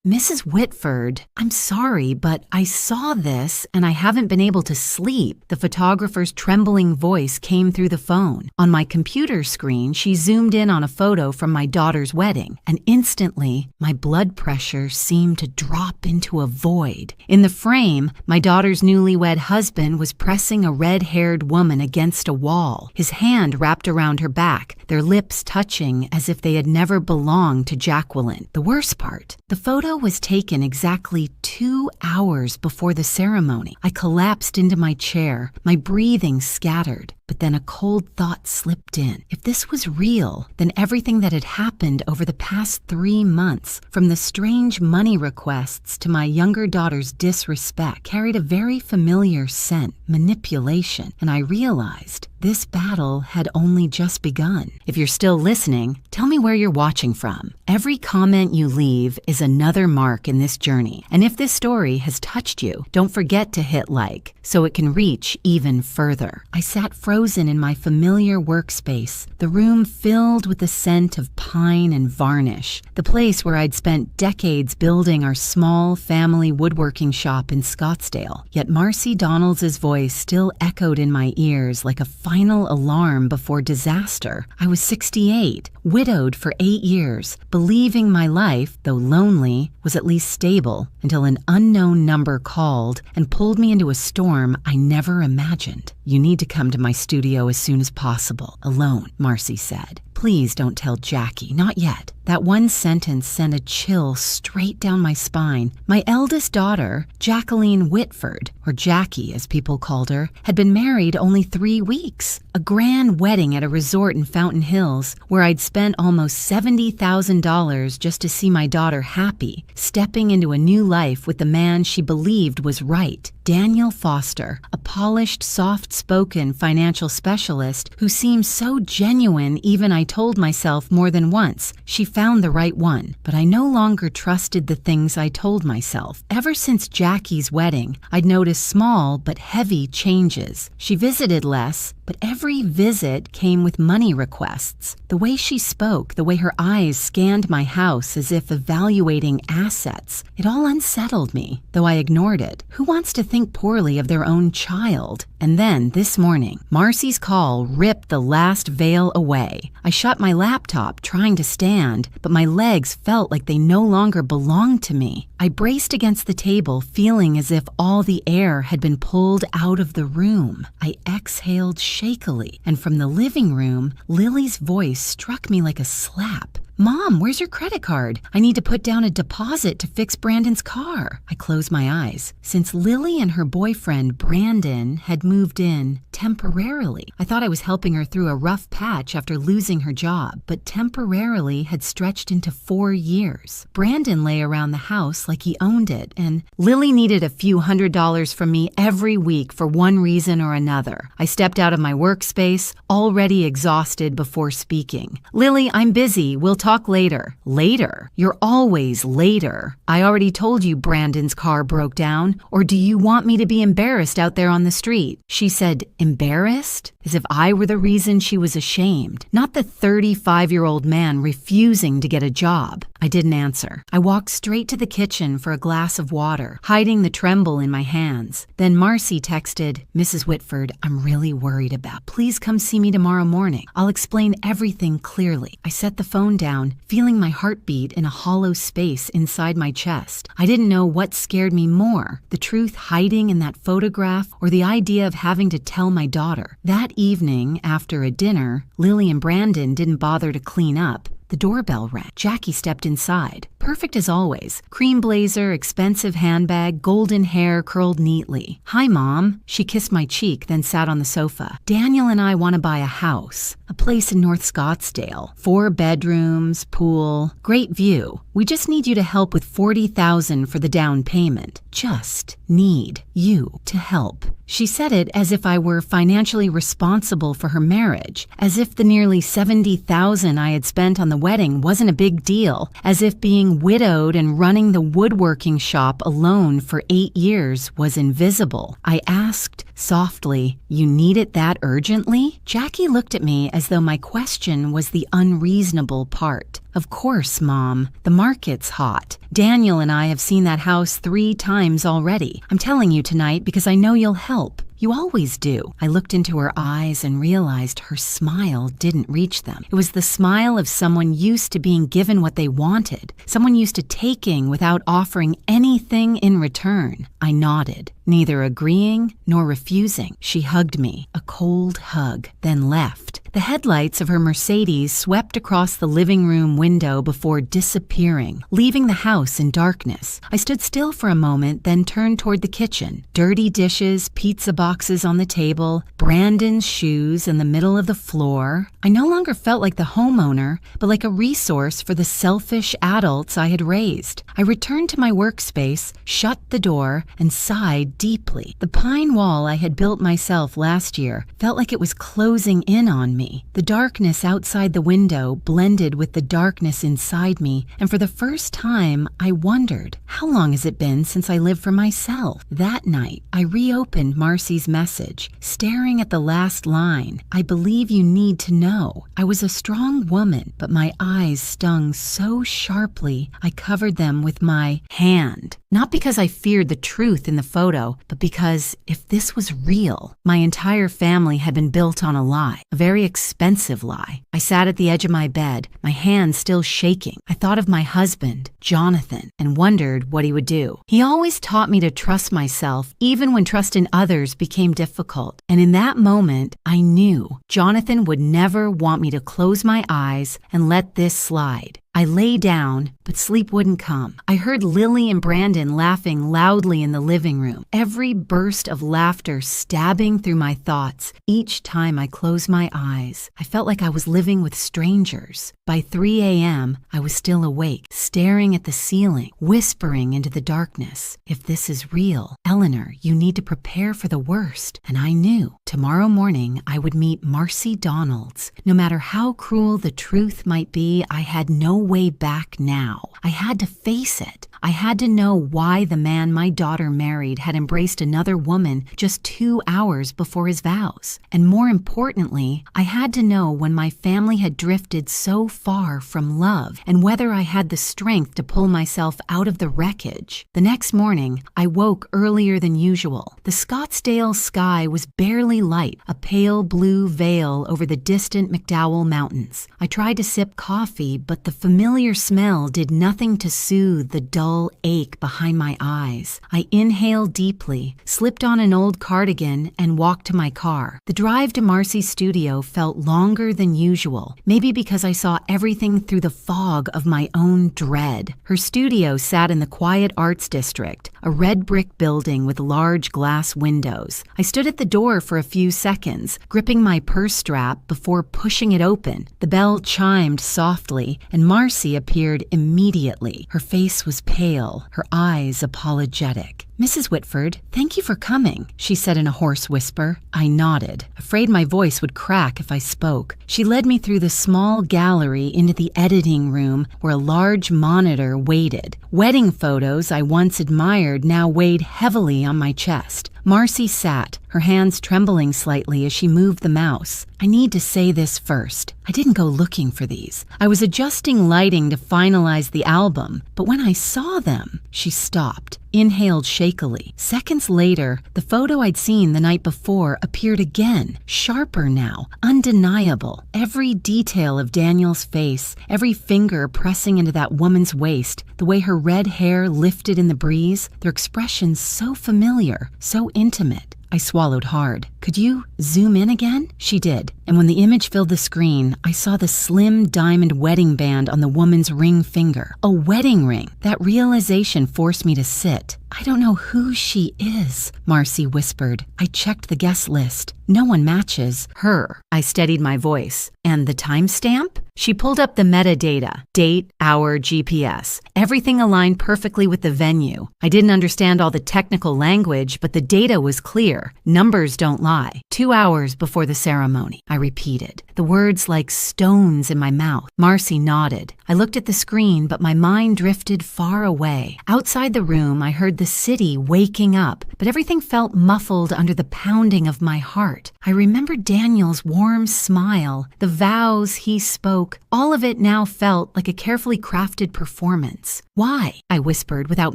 Mrs. Whitford, I'm sorry, but I saw this and I haven't been able to sleep. The photographer's trembling voice came through the phone. On my computer screen, she zoomed in on a photo from my daughter's wedding, and instantly, my blood pressure seemed to drop into a void. In the frame, my daughter's newlywed husband was pressing a red-haired woman against a wall, his hand wrapped around her back, their lips touching as if they had never belonged to Jacqueline. The worst part, the photo was taken exactly 2 hours before the ceremony. I collapsed into my chair, my breathing scattered. But then a cold thought slipped in. If this was real, then everything that had happened over the past 3 months, from the strange money requests to my younger daughter's disrespect, carried a very familiar scent, manipulation, and I realized this battle had only just begun. If you're still listening, tell me where you're watching from. Every comment you leave is another mark in this journey. And if this story has touched you, don't forget to hit like so it can reach even further. I sat frozen in my familiar workspace, the room filled with the scent of pine and varnish, the place where I'd spent decades building our small family woodworking shop in Scottsdale. Yet Marcy Donalds' voice still echoed in my ears like a final alarm before disaster. I was 68, widowed for 8 years, believing my life, though lonely, was at least stable, until an unknown number called and pulled me into a storm I never imagined. "You need to come to my studio as soon as possible, alone," Marcy said. "Please don't tell Jackie, not yet." That one sentence sent a chill straight down my spine. My eldest daughter, Jacqueline Whitford, or Jackie as people called her, had been married only 3 weeks. A grand wedding at a resort in Fountain Hills, where I'd spent almost $70,000 just to see my daughter happy, stepping into a new life with the man she believed was right. Daniel Foster, a polished, soft-spoken financial specialist who seemed so genuine even I told myself more than once she found the right one. But I no longer trusted the things I told myself. Ever since Jackie's wedding, I'd noticed small but heavy changes. She visited less, but every visit came with money requests. The way she spoke, the way her eyes scanned my house as if evaluating assets, it all unsettled me, though I ignored it. Who wants to think poorly of their own child? And then, this morning, Marcy's call ripped the last veil away. I shut my laptop, trying to stand, but my legs felt like they no longer belonged to me. I braced against the table, feeling as if all the air had been pulled out of the room. I exhaled shakily, and from the living room, Lily's voice struck me like a slap. "Mom, where's your credit card? I need to put down a deposit to fix Brandon's car." I closed my eyes. Since Lily and her boyfriend, Brandon, had moved in temporarily, I thought I was helping her through a rough patch after losing her job, but temporarily had stretched into 4 years. Brandon lay around the house like he owned it, and Lily needed a few $100s from me every week for one reason or another. I stepped out of my workspace, already exhausted before speaking. "Lily, I'm busy. We'll talk later." "Later? You're always later. I already told you Brandon's car broke down. Or do you want me to be embarrassed out there on the street?" She said, "Embarrassed?" As if I were the reason she was ashamed, not the 35-year-old man refusing to get a job. I didn't answer. I walked straight to the kitchen for a glass of water, hiding the tremble in my hands. Then Marcy texted, "Mrs. Whitford, I'm really worried about. Please come see me tomorrow morning. I'll explain everything clearly." I set the phone down, feeling my heartbeat in a hollow space inside my chest. I didn't know what scared me more, the truth hiding in that photograph or the idea of having to tell my daughter. That evening, after a dinner, Lily and Brandon didn't bother to clean up. The doorbell rang. Jackie stepped inside. Perfect as always. Cream blazer, expensive handbag, golden hair curled neatly. "Hi, Mom." She kissed my cheek, then sat on the sofa. "Daniel and I want to buy a house. A place in North Scottsdale. 4 bedrooms, pool, great view. We just need you to help with $40,000 for the down payment. Just need you to help." She said it as if I were financially responsible for her marriage, as if the nearly $70,000 I had spent on the wedding wasn't a big deal, as if being widowed and running the woodworking shop alone for 8 years was invisible. I asked softly, "You need it that urgently?" Jackie looked at me as though my question was the unreasonable part. "Of course, Mom. The market's hot. Daniel and I have seen that house 3 times already. I'm telling you tonight because I know you'll help. You always do." I looked into her eyes and realized her smile didn't reach them. It was the smile of someone used to being given what they wanted, someone used to taking without offering anything in return. I nodded, neither agreeing nor refusing. She hugged me, a cold hug, then left. The headlights of her Mercedes swept across the living room window before disappearing, leaving the house in darkness. I stood still for a moment, then turned toward the kitchen. Dirty dishes, pizza boxes on the table, Brandon's shoes in the middle of the floor. I no longer felt like the homeowner, but like a resource for the selfish adults I had raised. I returned to my workspace, shut the door, and sighed deeply. The pine wall I had built myself last year felt like it was closing in on me. The darkness outside the window blended with the darkness inside me, and for the first time, I wondered, how long has it been since I lived for myself? That night, I reopened Marcy's message, staring at the last line. "I believe you need to know." I was a strong woman, but my eyes stung so sharply, I covered them with my hand. Not because I feared the truth in the photo, but because if this was real, my entire family had been built on a lie, a very expensive lie. I sat at the edge of my bed, my hands still shaking. I thought of my husband, Jonathan, and wondered what he would do. He always taught me to trust myself, even when trust in others became difficult. And in that moment, I knew Jonathan would never want me to close my eyes and let this slide. I lay down, but sleep wouldn't come. I heard Lily and Brandon laughing loudly in the living room, every burst of laughter stabbing through my thoughts. Each time I closed my eyes, I felt like I was living with strangers. By 3 a.m., I was still awake, staring at the ceiling, whispering into the darkness. If this is real, Eleanor, you need to prepare for the worst. And I knew tomorrow morning I would meet Marcy Donalds. No matter how cruel the truth might be, I had no way back now. I had to face it. I had to know why the man my daughter married had embraced another woman just 2 hours before his vows. And more importantly, I had to know when my family had drifted so far from love and whether I had the strength to pull myself out of the wreckage. The next morning, I woke earlier than usual. The Scottsdale sky was barely light, a pale blue veil over the distant McDowell Mountains. I tried to sip coffee, but the familiar smell did nothing to soothe the dull ache behind my eyes. I inhaled deeply, slipped on an old cardigan, and walked to my car. The drive to Marcy's studio felt longer than usual, maybe because I saw everything through the fog of my own dread. Her studio sat in the quiet arts district, a red brick building with large glass windows. I stood at the door for a few seconds, gripping my purse strap before pushing it open. The bell chimed softly, and Marcy appeared immediately. Her face was pale, her eyes apologetic. "Mrs. Whitford, thank you for coming," she said in a hoarse whisper. I nodded, afraid my voice would crack if I spoke. She led me through the small gallery into the editing room where a large monitor waited. Wedding photos I once admired now weighed heavily on my chest. Marcy sat, her hands trembling slightly as she moved the mouse. I need to say this first. I didn't go looking for these. I was adjusting lighting to finalize the album, but when I saw them, she stopped, inhaled shakily. Seconds later, the photo I'd seen the night before appeared again, sharper now, undeniable. Every detail of Daniel's face, every finger pressing into that woman's waist, the way her red hair lifted in the breeze, their expressions so familiar, so intimate. I swallowed hard. "Could you zoom in again?" She did, and when the image filled the screen, I saw the slim diamond wedding band on the woman's ring finger. A wedding ring! That realization forced me to sit. I don't know who she is, Marcy whispered. I checked the guest list. No one matches her. I steadied my voice. And the timestamp? She pulled up the metadata. Date, hour, GPS. Everything aligned perfectly with the venue. I didn't understand all the technical language, but the data was clear. Numbers don't lie. 2 hours before the ceremony. I repeated, the words like stones in my mouth. Marcy nodded. I looked at the screen, but my mind drifted far away. Outside the room, I heard the city waking up, but everything felt muffled under the pounding of my heart. I remembered Daniel's warm smile, the vows he spoke. All of it now felt like a carefully crafted performance. Why? I whispered without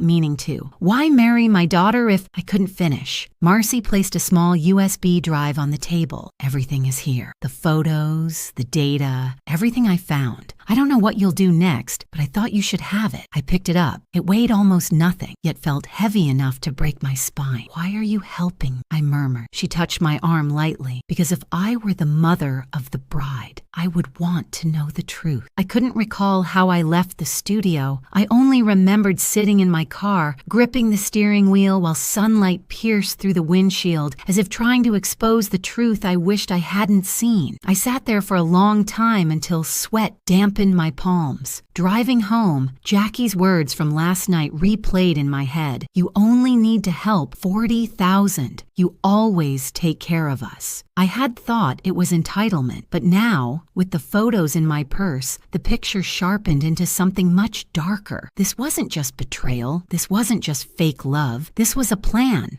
meaning to. Why marry my daughter if I couldn't finish? Marcy placed a small USB drive on the table. Everything is here. The photos, the data, everything I found. I don't know what you'll do next, but I thought you should have it. I picked it up. It weighed almost nothing, yet felt heavy enough to break my spine. Why are you helping? I murmured. She touched my arm lightly, because if I were the mother of the bride, I would want to know the truth. I couldn't recall how I left the studio. I only remembered sitting in my car, gripping the steering wheel while sunlight pierced through the windshield, as if trying to expose the truth I wished I hadn't seen. I sat there for a long time until sweat dampened my palms. Driving home, Jackie's words from last night replayed in my head. You only need to help 40,000. You always take care of us. I had thought it was entitlement, but now, with the photos in my purse, the picture sharpened into something much darker. This wasn't just betrayal. This wasn't just fake love. This was a plan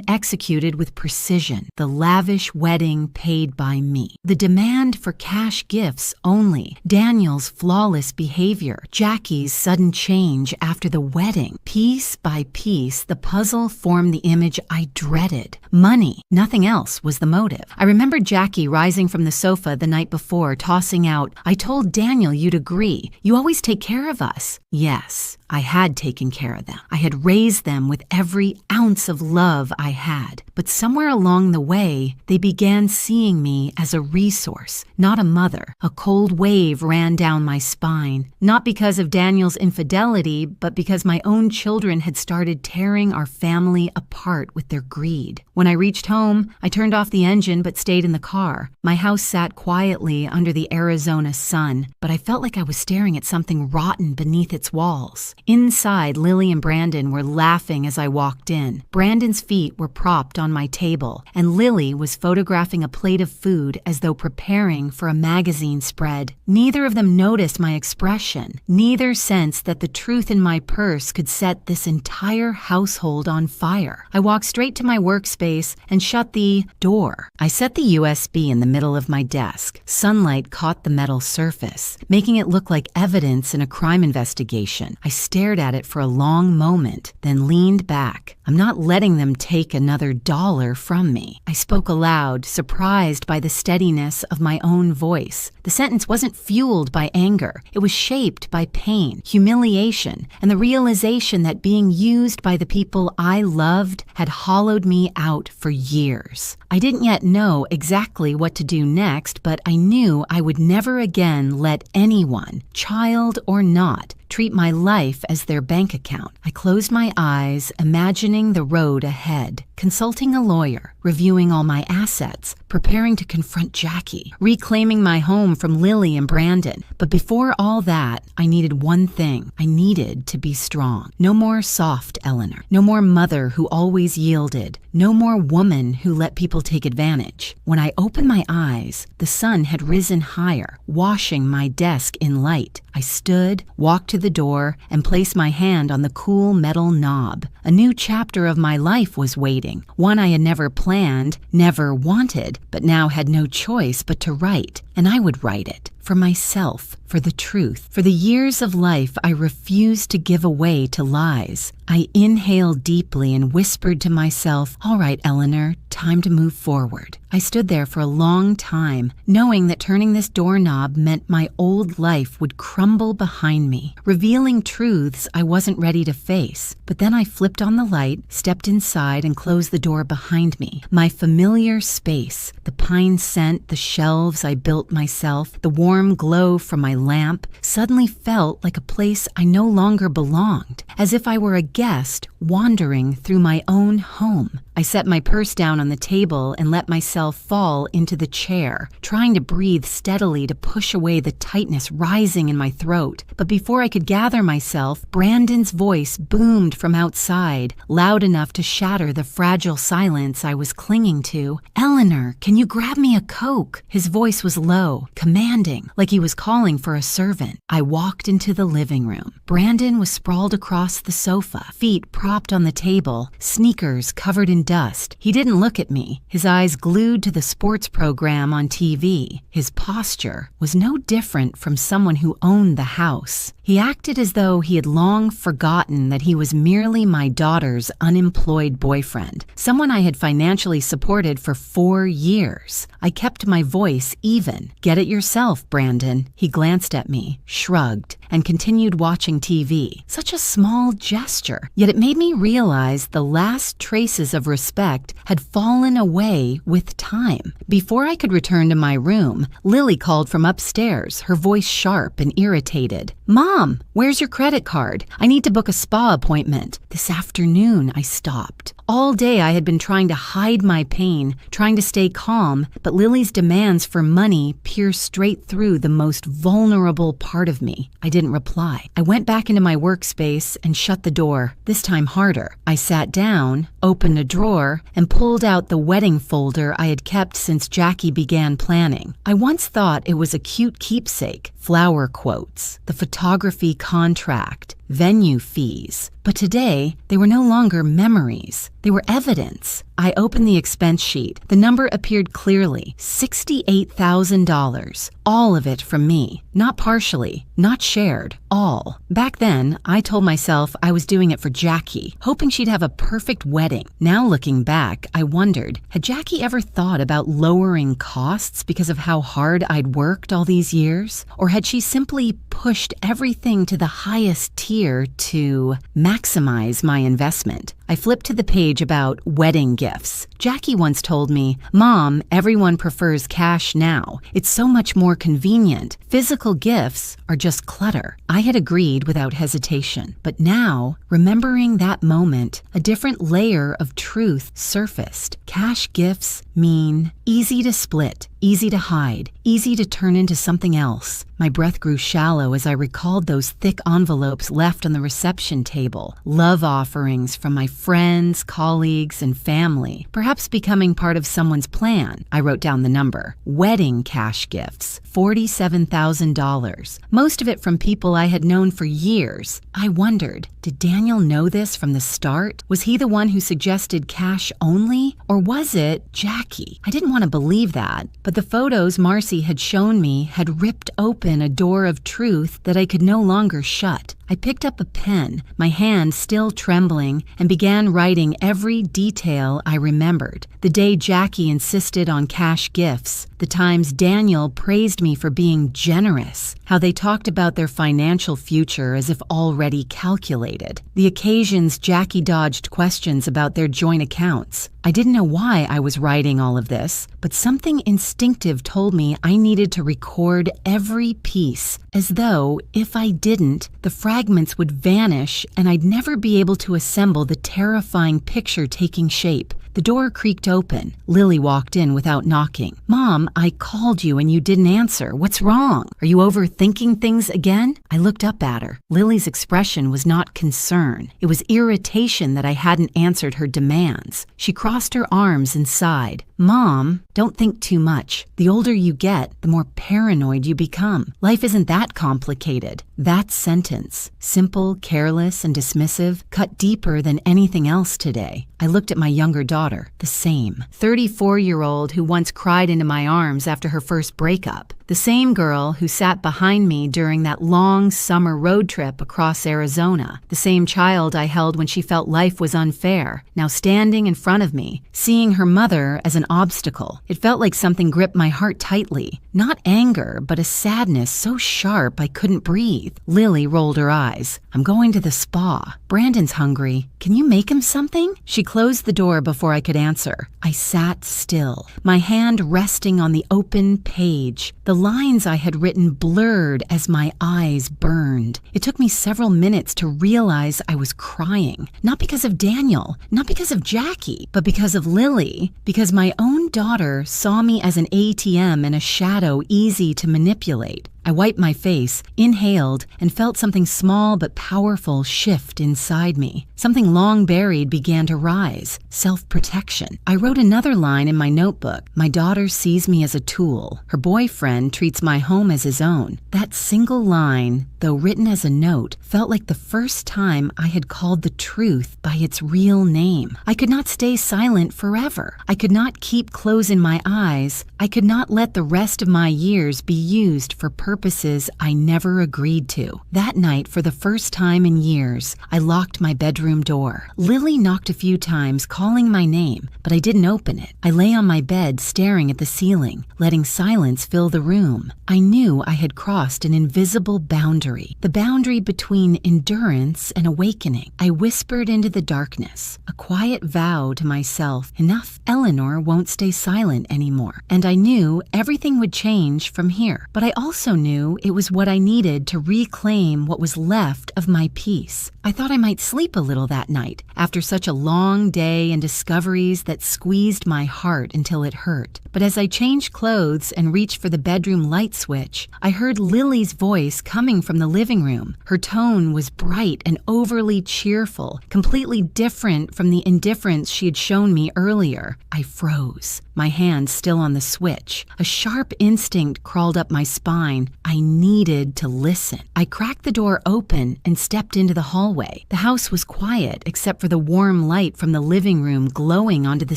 executed with precision. The lavish wedding paid by me. The demand for cash gifts only. Daniel's flawless behavior. Jackie's sudden change after the wedding. Piece by piece, the puzzle formed the image I dreaded. Money, nothing else, was the motive. I remember Jackie rising from the sofa the night before, tossing out, I told Daniel you'd agree. You always take care of us. Yes, I had taken care of them. I had raised them with every ounce of love I had. But somewhere along the way, they began seeing me as a resource, not a mother. A cold wave ran down my spine, not because of Daniel's infidelity, but because my own children had started tearing our family apart with their greed. When I reached home, I turned off the engine but stayed in the car. My house sat quietly under the Arizona sun, but I felt like I was staring at something rotten beneath its walls. Inside, Lily and Brandon were laughing as I walked in. Brandon's feet were propped on my table, and Lily was photographing a plate of food as though preparing for a magazine spread. Neither of them noticed my expression. Neither sensed that the truth in my purse could set this entire household on fire. I walked straight to my workspace and shut the door. I set the USB in the middle of my desk. Sunlight caught the metal surface, making it look like evidence in a crime investigation. I stared at it for a long moment, then leaned back. I'm not letting them take another $1 from me. I spoke aloud, surprised by the steadiness of my own voice. The sentence wasn't fueled by anger. It was shaped by pain, humiliation, and the realization that being used by the people I loved had hollowed me out for years. I didn't yet know exactly what to do next, but I knew I would never again let anyone, child or not, treat my life as their bank account. I closed my eyes, imagining the road ahead, consulting a lawyer, reviewing all my assets, preparing to confront Jackie, reclaiming my home from Lily and Brandon. But before all that, I needed one thing. I needed to be strong. No more soft Eleanor. No more mother who always yielded. No more woman who let people take advantage. When I opened my eyes, the sun had risen higher, washing my desk in light. I stood, walked to the door, and placed my hand on the cool metal knob. A new chapter of my life was waiting, one I had never planned, never wanted, but now had no choice but to write. And I would write it. For myself, for the truth, for the years of life I refused to give away to lies. I inhaled deeply and whispered to myself, all right, Eleanor, time to move forward. I stood there for a long time, knowing that turning this doorknob meant my old life would crumble behind me, revealing truths I wasn't ready to face. But then I flipped on the light, stepped inside, and closed the door behind me. My familiar space, the pine scent, the shelves I built myself, the warm glow from my lamp, suddenly felt like a place I no longer belonged, as if I were a guest wandering through my own home. I set my purse down on the table and let myself fall into the chair, trying to breathe steadily to push away the tightness rising in my throat. But before I could gather myself, Brandon's voice boomed from outside, loud enough to shatter the fragile silence I was clinging to. "Eleanor, can you grab me a Coke?" His voice was low, commanding, like he was calling for a servant. I walked into the living room. Brandon was sprawled across the sofa, feet propped on the table, sneakers covered in dust. He didn't look at me, his eyes glued to the sports program on TV. His posture was no different from someone who owned the house. He acted as though he had long forgotten that he was merely my daughter's unemployed boyfriend, someone I had financially supported for 4 years. I kept my voice even. "Get it yourself, Brandon." He glanced at me, shrugged, and continued watching TV. Such a small gesture, yet it made me realize the last traces of respect had fallen away with time. Before I could return to my room, Lily called from upstairs, her voice sharp and irritated. "Mom, where's your credit card? I need to book a spa appointment." "This afternoon," I stopped. All day I had been trying to hide my pain, trying to stay calm, but Lily's demands for money pierced straight through the most vulnerable part of me. I didn't reply. I went back into my workspace and shut the door, this time harder. I sat down, opened a drawer, and pulled out the wedding folder I had kept since Jackie began planning. I once thought it was a cute keepsake, flower quotes, the photography contract, venue fees. But today, they were no longer memories. They were evidence. I opened the expense sheet. The number appeared clearly, $68,000. All of it from me. Not partially, not shared, all. Back then, I told myself I was doing it for Jackie, hoping she'd have a perfect wedding. Now looking back, I wondered, had Jackie ever thought about lowering costs because of how hard I'd worked all these years? Or had she simply pushed everything to the highest tier to maximize my investment? I flipped to the page about wedding gifts. Jackie once told me, "Mom, everyone prefers cash now. It's so much more convenient. Physical gifts are just clutter." I had agreed without hesitation. But now, remembering that moment, a different layer of truth surfaced. Cash gifts mean easy to split, easy to hide, easy to turn into something else. My breath grew shallow as I recalled those thick envelopes left on the reception table. Love offerings from my friends, colleagues, and family, perhaps becoming part of someone's plan. I wrote down the number. Wedding cash gifts, $47,000, most of it from people I had known for years. I wondered, did Daniel know this from the start? Was he the one who suggested cash only? Or was it Jackie? I didn't want to believe that, but the photos Marcy had shown me had ripped open a door of truth that I could no longer shut. I picked up a pen, my hand still trembling, and began writing every detail I remembered. The day Jackie insisted on cash gifts, the times Daniel praised me for being generous, how they talked about their financial future as if already calculated, the occasions Jackie dodged questions about their joint accounts. I didn't know why I was writing all of this, but something instinctive told me I needed to record every piece, as though, if I didn't, the fragments would vanish and I'd never be able to assemble the terrifying picture taking shape. The door creaked open. Lily walked in without knocking. "Mom, I called you and you didn't answer. What's wrong? Are you overthinking things again?" I looked up at her. Lily's expression was not concern. It was irritation that I hadn't answered her demands. She crossed her arms and sighed. "Mom, don't think too much. The older you get, the more paranoid you become. Life isn't that complicated." That sentence, simple, careless, and dismissive, cut deeper than anything else today. I looked at my younger daughter, the same, 34-year-old who once cried into my arms after her first breakup. The same girl who sat behind me during that long summer road trip across Arizona. The same child I held when she felt life was unfair, now standing in front of me, seeing her mother as an obstacle. It felt like something gripped my heart tightly. Not anger, but a sadness so sharp I couldn't breathe. Lily rolled her eyes. I'm going to the spa. Brandon's hungry. Can you make him something? She closed the door before I could answer. I sat still, my hand resting on the open page. The lines I had written blurred as my eyes burned. It took me several minutes to realize I was crying. Not because of Daniel, not because of Jackie, but because of Lily. Because my own daughter saw me as an ATM in a shadow easy to manipulate. I wiped my face, inhaled, and felt something small but powerful shift inside me. Something long buried began to rise. Self-protection. I wrote another line in my notebook. My daughter sees me as a tool. Her boyfriend treats my home as his own. That single line, though written as a note, felt like the first time I had called the truth by its real name. I could not stay silent forever. I could not keep closing my eyes. I could not let the rest of my years be used for purposes I never agreed to. That night, for the first time in years, I locked my bedroom door. Lily knocked a few times, calling my name, but I didn't open it. I lay on my bed, staring at the ceiling, letting silence fill the room. I knew I had crossed an invisible boundary, the boundary between endurance and awakening. I whispered into the darkness, a quiet vow to myself, enough, Eleanor won't stay silent anymore. And I knew everything would change from here. But I also knew it was what I needed to reclaim what was left of my peace. I thought I might sleep a little that night, after such a long day and discoveries that squeezed my heart until it hurt. But as I changed clothes and reached for the bedroom light switch, I heard Lily's voice coming from the living room. Her tone was bright and overly cheerful, completely different from the indifference she had shown me earlier. I froze, my hand still on the switch. A sharp instinct crawled up my spine. I needed to listen. I cracked the door open and stepped into the hallway. The house was quiet except for the warm light from the living room glowing onto the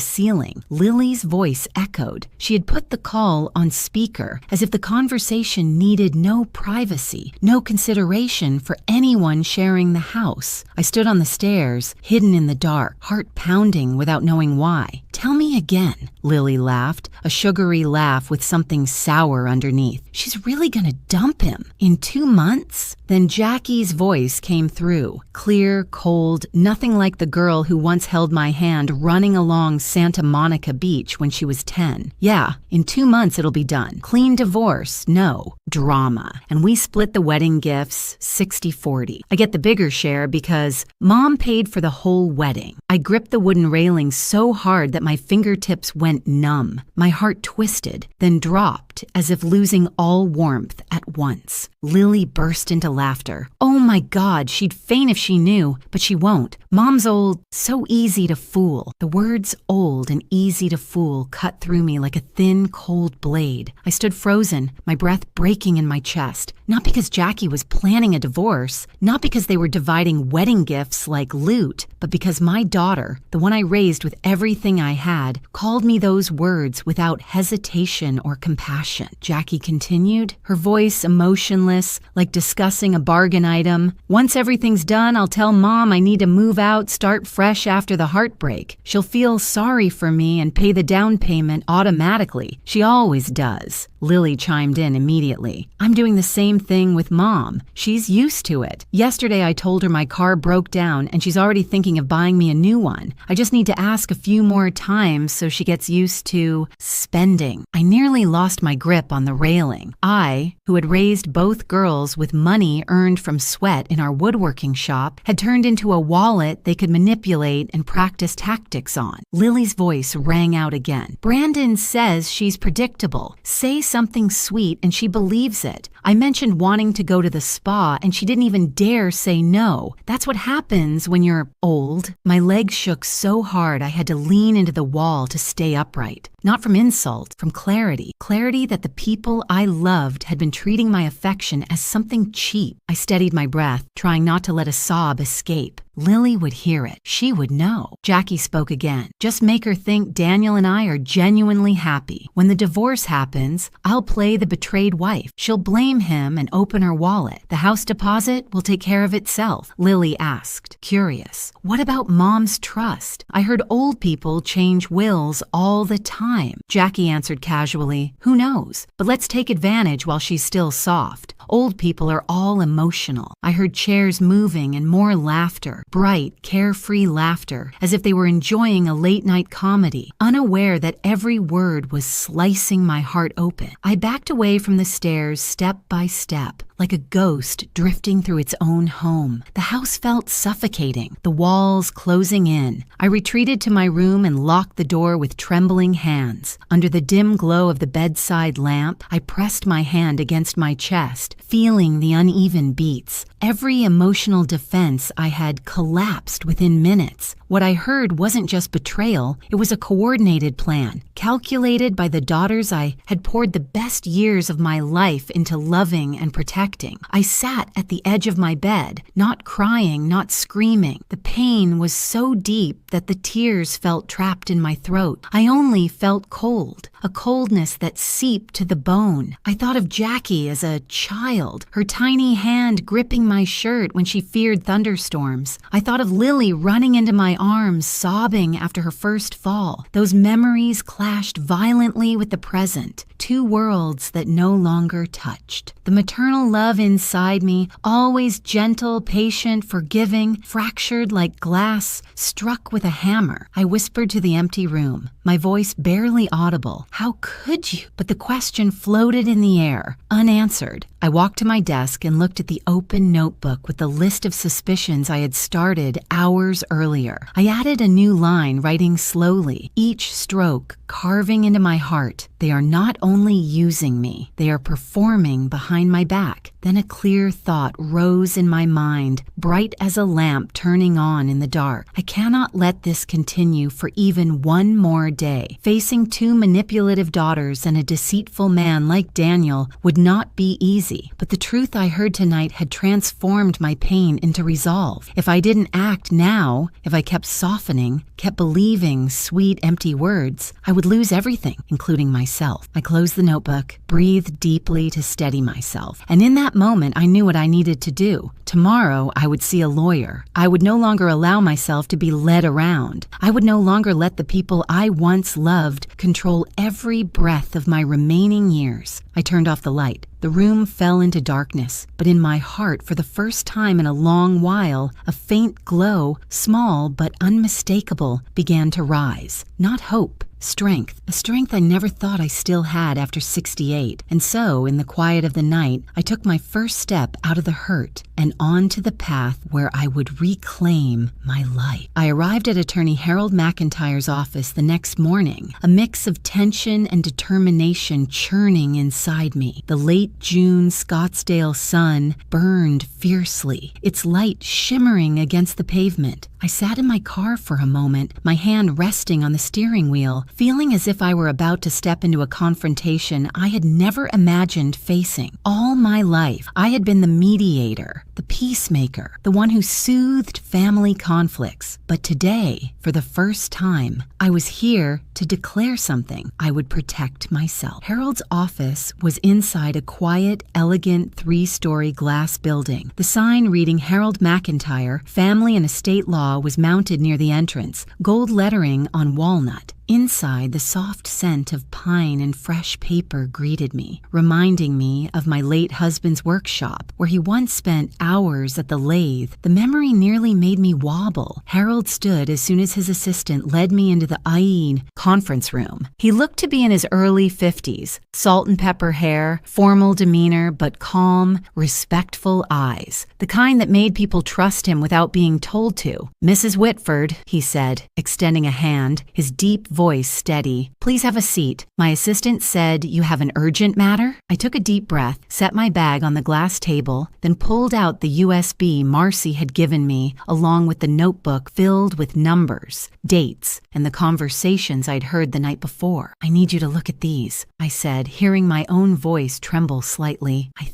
ceiling. Lily's voice echoed. She had put the call on speaker, as if the conversation needed no privacy, no consideration for anyone sharing the house. I stood on the stairs, hidden in the dark, heart pounding without knowing why. Tell me again, Lily laughed, a sugary laugh with something sour underneath. She's really gonna dump him in 2 months? Then Jackie's voice came through, clear, cold, nothing like the girl who once held my hand running along Santa Monica Beach when she was 10. Yeah, in 2 months it'll be done. Clean divorce, no. Drama. And we split the wedding gifts 60-40. I get the bigger share because Mom paid for the whole wedding. I gripped the wooden railing so hard that my fingertips went numb. My heart twisted, then dropped as if losing all warmth at once. Lily burst into laughter. Oh my God, she'd faint if she knew, but she won't. Mom's old, so easy to fool. The words old and easy to fool cut through me like a thin, cold blade. I stood frozen, my breath breaking in my chest. Not because Jackie was planning a divorce, not because they were dividing wedding gifts like loot, but because my daughter, the one I raised with everything I had, called me those words without hesitation or compassion. Jackie continued, her voice emotionless, like discussing a bargain item. Once everything's done, I'll tell Mom I need to move out, start fresh after the heartbreak. She'll feel sorry for me and pay the down payment automatically. She always does. Lily chimed in immediately. I'm doing the same thing with Mom. She's used to it. Yesterday I told her my car broke down and she's already thinking of buying me a new one. I just need to ask a few more times so she gets used to spending. I nearly lost my grip on the railing. I, who had raised both girls with money earned from sweat in our woodworking shop, had turned into a wallet they could manipulate and practice tactics on. Lily's voice rang out again. Brandon says she's predictable. Say something sweet and she believes it. I mentioned wanting to go to the spa, and she didn't even dare say no. That's what happens when you're old. My legs shook so hard I had to lean into the wall to stay upright. Not from insult, from clarity. Clarity that the people I loved had been treating my affection as something cheap. I steadied my breath, trying not to let a sob escape. Lily would hear it. She would know. Jackie spoke again. Just make her think Daniel and I are genuinely happy. When the divorce happens, I'll play the betrayed wife. She'll blame him and open her wallet. The house deposit will take care of itself. Lily asked, curious. What about Mom's trust? I heard old people change wills all the time. Jackie answered casually, who knows? But let's take advantage while she's still soft. Old people are all emotional. I heard chairs moving and more laughter, bright, carefree laughter, as if they were enjoying a late-night comedy, unaware that every word was slicing my heart open. I backed away from the stairs step by step, like a ghost drifting through its own home. The house felt suffocating, the walls closing in. I retreated to my room and locked the door with trembling hands. Under the dim glow of the bedside lamp, I pressed my hand against my chest, feeling the uneven beats. Every emotional defense I had collapsed within minutes. What I heard wasn't just betrayal, it was a coordinated plan, calculated by the daughters I had poured the best years of my life into loving and protecting. I sat at the edge of my bed, not crying, not screaming. The pain was so deep that the tears felt trapped in my throat. I only felt cold, a coldness that seeped to the bone. I thought of Jackie as a child, her tiny hand gripping my shirt when she feared thunderstorms. I thought of Lily running into my arms, sobbing after her first fall. Those memories clashed violently with the present, two worlds that no longer touched. The maternal love inside me, always gentle, patient, forgiving, fractured like glass, struck with a hammer. I whispered to the empty room, my voice barely audible. How could you? But the question floated in the air, unanswered. I walked to my desk and looked at the open notebook with the list of suspicions I had started hours earlier. I added a new line, writing slowly, each stroke carving into my heart. They are not only using me, they are performing behind my back. Then a clear thought rose in my mind, bright as a lamp turning on in the dark. I cannot let this continue for even one more day. Facing two manipulative daughters and a deceitful man like Daniel would not be easy, but the truth I heard tonight had transformed my pain into resolve. If I didn't act now, if I kept softening, kept believing sweet, empty words, I would lose everything, including myself. I closed the notebook, breathed deeply to steady myself, and in that moment I knew what I needed to do. Tomorrow I would see a lawyer. I would no longer allow myself to be led around. I would no longer let the people I once loved control every breath of my remaining years. I turned off the light. The room fell into darkness, but in my heart, for the first time in a long while, a faint glow, small but unmistakable, began to rise. Not hope, strength, a strength I never thought I still had after 68. And so, in the quiet of the night, I took my first step out of the hurt and onto the path where I would reclaim my life. I arrived at attorney Harold McIntyre's office the next morning, a mix of tension and determination churning inside me. The late June Scottsdale sun burned fiercely, its light shimmering against the pavement. I sat in my car for a moment, my hand resting on the steering wheel, feeling as if I were about to step into a confrontation I had never imagined facing. All my life, I had been the mediator, the peacemaker, the one who soothed family conflicts. But today, for the first time, I was here to declare something. I would protect myself. Harold's office was inside a quiet, elegant 3-story glass building. The sign reading Harold McIntyre, Family and Estate Law was mounted near the entrance, gold lettering on walnut. Inside, the soft scent of pine and fresh paper greeted me, reminding me of my late husband's workshop, where he once spent hours at the lathe. The memory nearly made me wobble. Harold stood as soon as his assistant led me into the IE conference room. He looked to be in his early 50s, salt and pepper hair, formal demeanor, but calm, respectful eyes, the kind that made people trust him without being told to. "Mrs. Whitford," he said, extending a hand, his deep voice steady. "Please have a seat. My assistant said you have an urgent matter?" I took a deep breath, set my bag on the glass table, then pulled out the USB Marcy had given me, along with the notebook filled with numbers, dates, and the conversations I'd heard the night before. "I need you to look at these," I said, hearing my own voice tremble slightly. I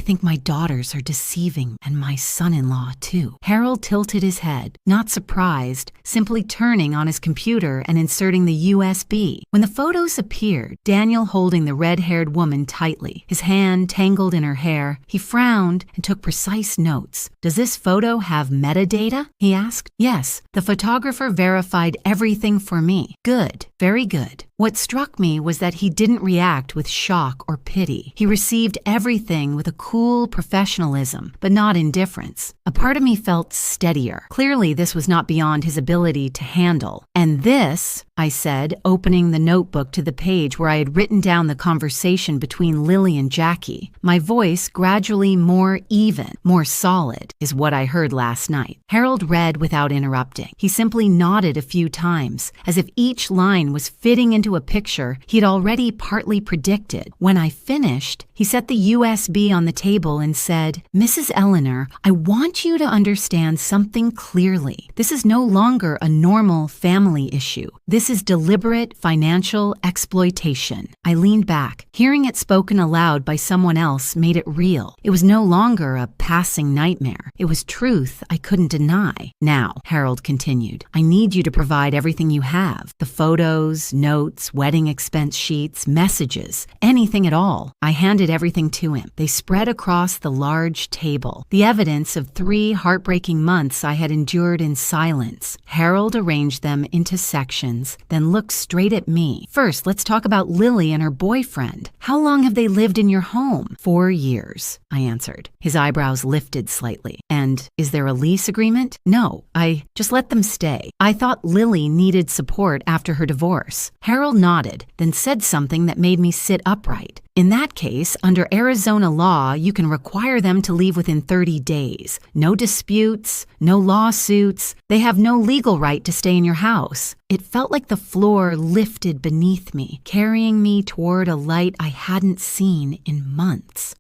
think my daughters are deceiving, and my son-in-law too." Harold tilted his head, not surprised, simply turning on his computer and inserting the USB. When the photos appeared, Daniel holding the red-haired woman tightly, his hand tangled in her hair, he frowned and took precise notes. "Does this photo have metadata?" he asked. "Yes, the photographer verified everything for me." "Good, very good." What struck me was that he didn't react with shock or pity. He received everything with a cool professionalism, but not indifference. A part of me felt steadier. Clearly, this was not beyond his ability to handle. "And this," I said, opening the notebook to the page where I had written down the conversation between Lily and Jackie, my voice gradually more even, more solid, is what I heard last night. Harold read without interrupting. He simply nodded a few times, as if each line was fitting into a picture he had already partly predicted. When I finished, he set the USB on the table and said, "Mrs. Eleanor, I want you to understand something clearly. This is no longer a normal family issue. This is deliberate financial exploitation." I leaned back. Hearing it spoken aloud by someone else made it real. It was no longer a passing nightmare. It was truth I couldn't deny. "Now," Harold continued, "I need you to provide everything you have. The photos, notes, wedding expense sheets, messages, anything at all." I handed everything to him. They spread across the large table, the evidence of 3 heartbreaking months I had endured in silence. Harold arranged them into sections, then looked straight at me. "First, let's talk about Lily and her boyfriend. How long have they lived in your home?" 4 years, I answered. His eyebrows lifted slightly. "And is there a lease agreement?" "No, I just let them stay. I thought Lily needed support after her divorce." Harold nodded, then said something that made me sit upright. "In that case, under Arizona law, you can require them to leave within 30 days. No disputes, no lawsuits. They have no legal right to stay in your house." It felt like the floor lifted beneath me, carrying me toward a light I hadn't seen in months.